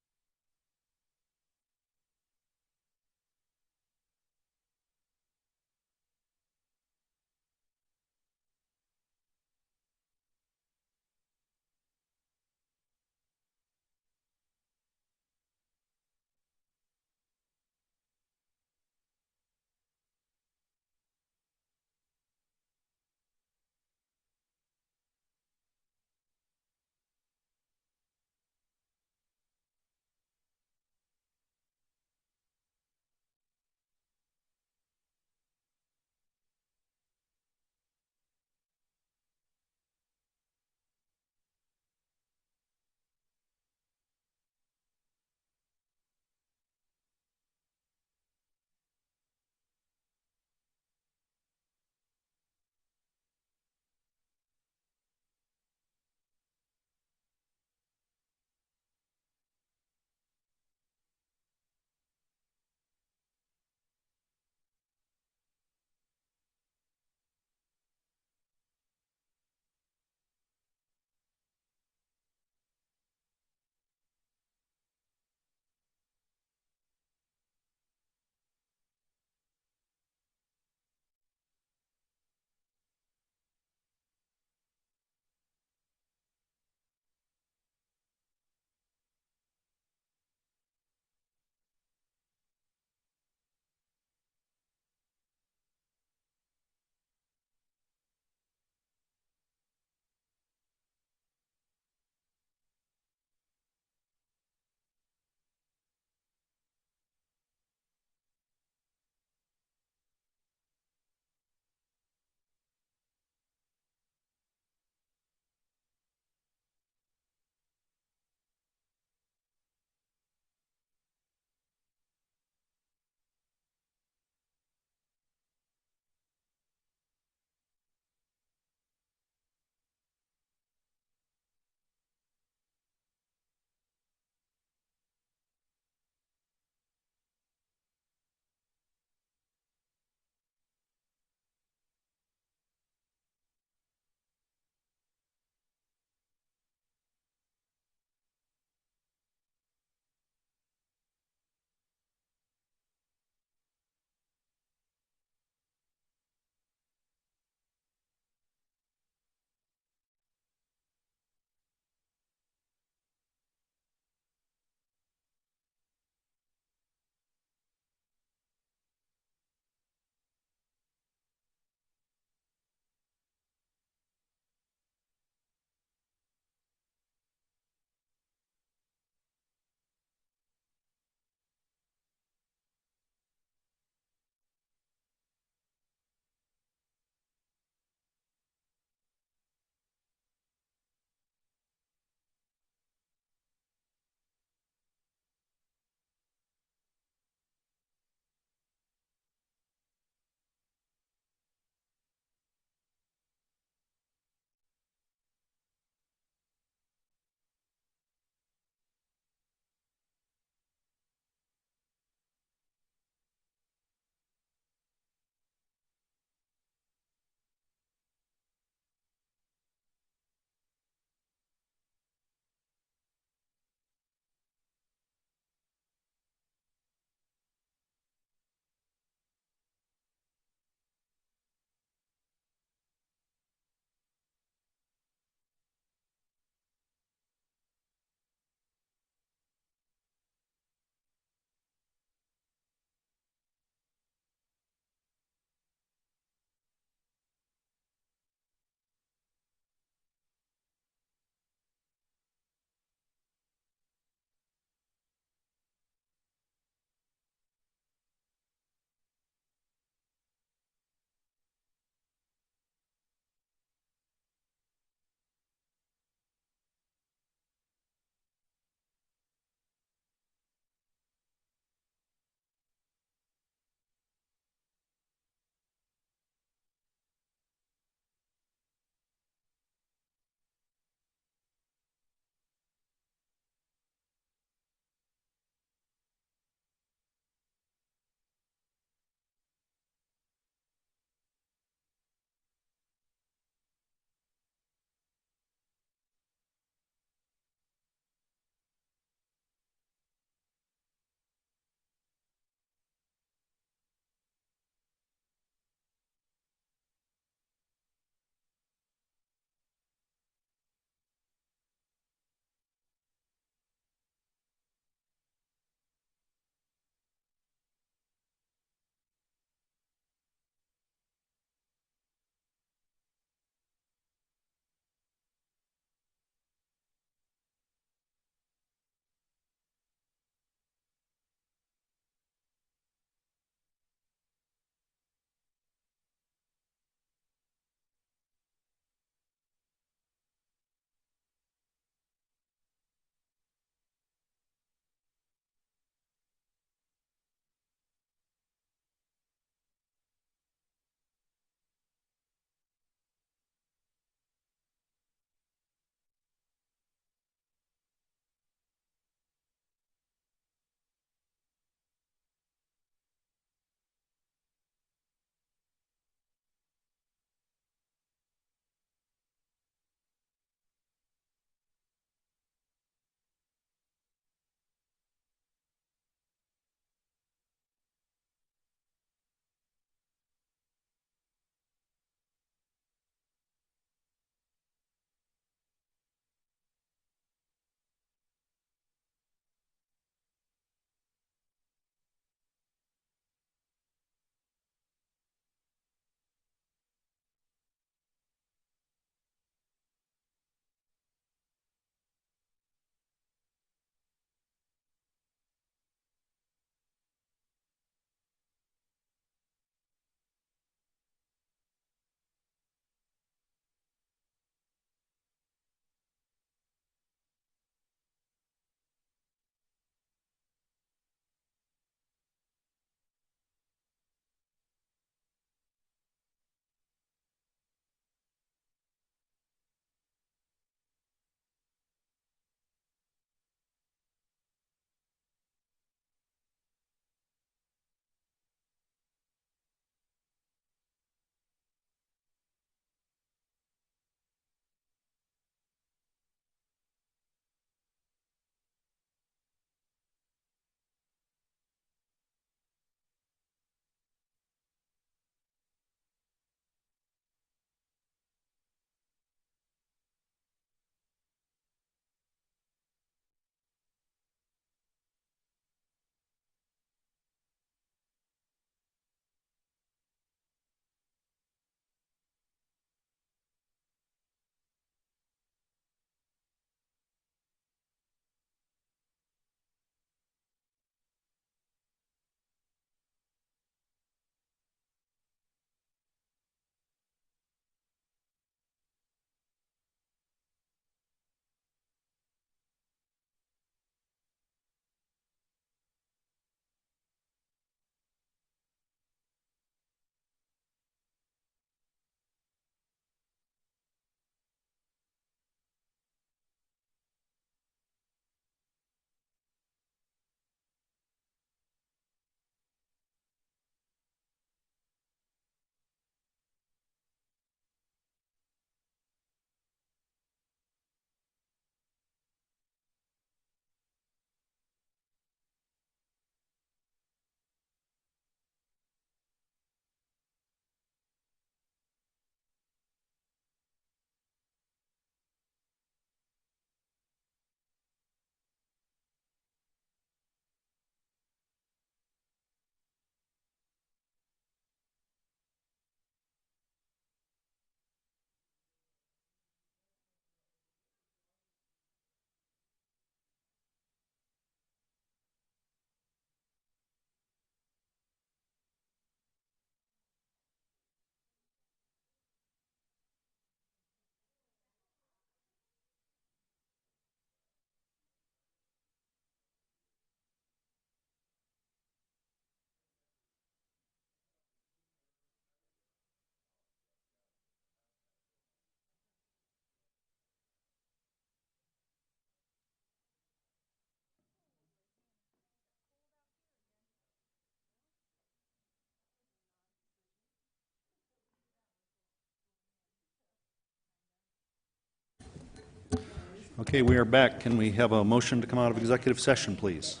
Okay, we are back. Can we have a motion to come out of executive session, please?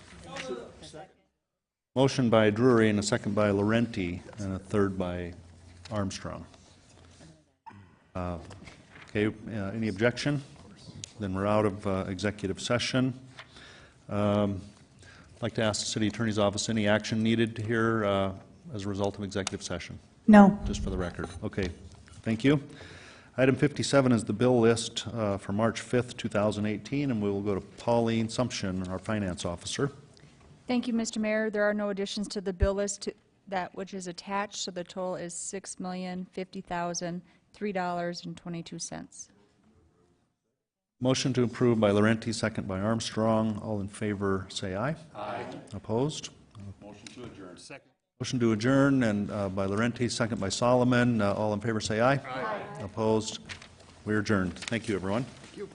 Motion by Drury and a second by Laurenti and a third by Armstrong. Okay, any objection? Then we're out of executive session. I'd like to ask the City Attorney's Office, any action needed here as a result of executive session? No. Just for the record. Okay, thank you. Item 57 is the bill list for March 5th, 2018, and we will go to Pauline Sumption, our Finance Officer. Thank you, Mr. Mayor. There are no additions to the bill list that which is attached, so the total is $6,050,003.22. Motion to approve by Laurenti, second by Armstrong. All in favor, say aye. Aye. Opposed? Motion to adjourn. Second. Motion to adjourn, and by Laurenti, second by Solomon. All in favor, say aye. Aye. Opposed? We're adjourned. Thank you, everyone. Thank you.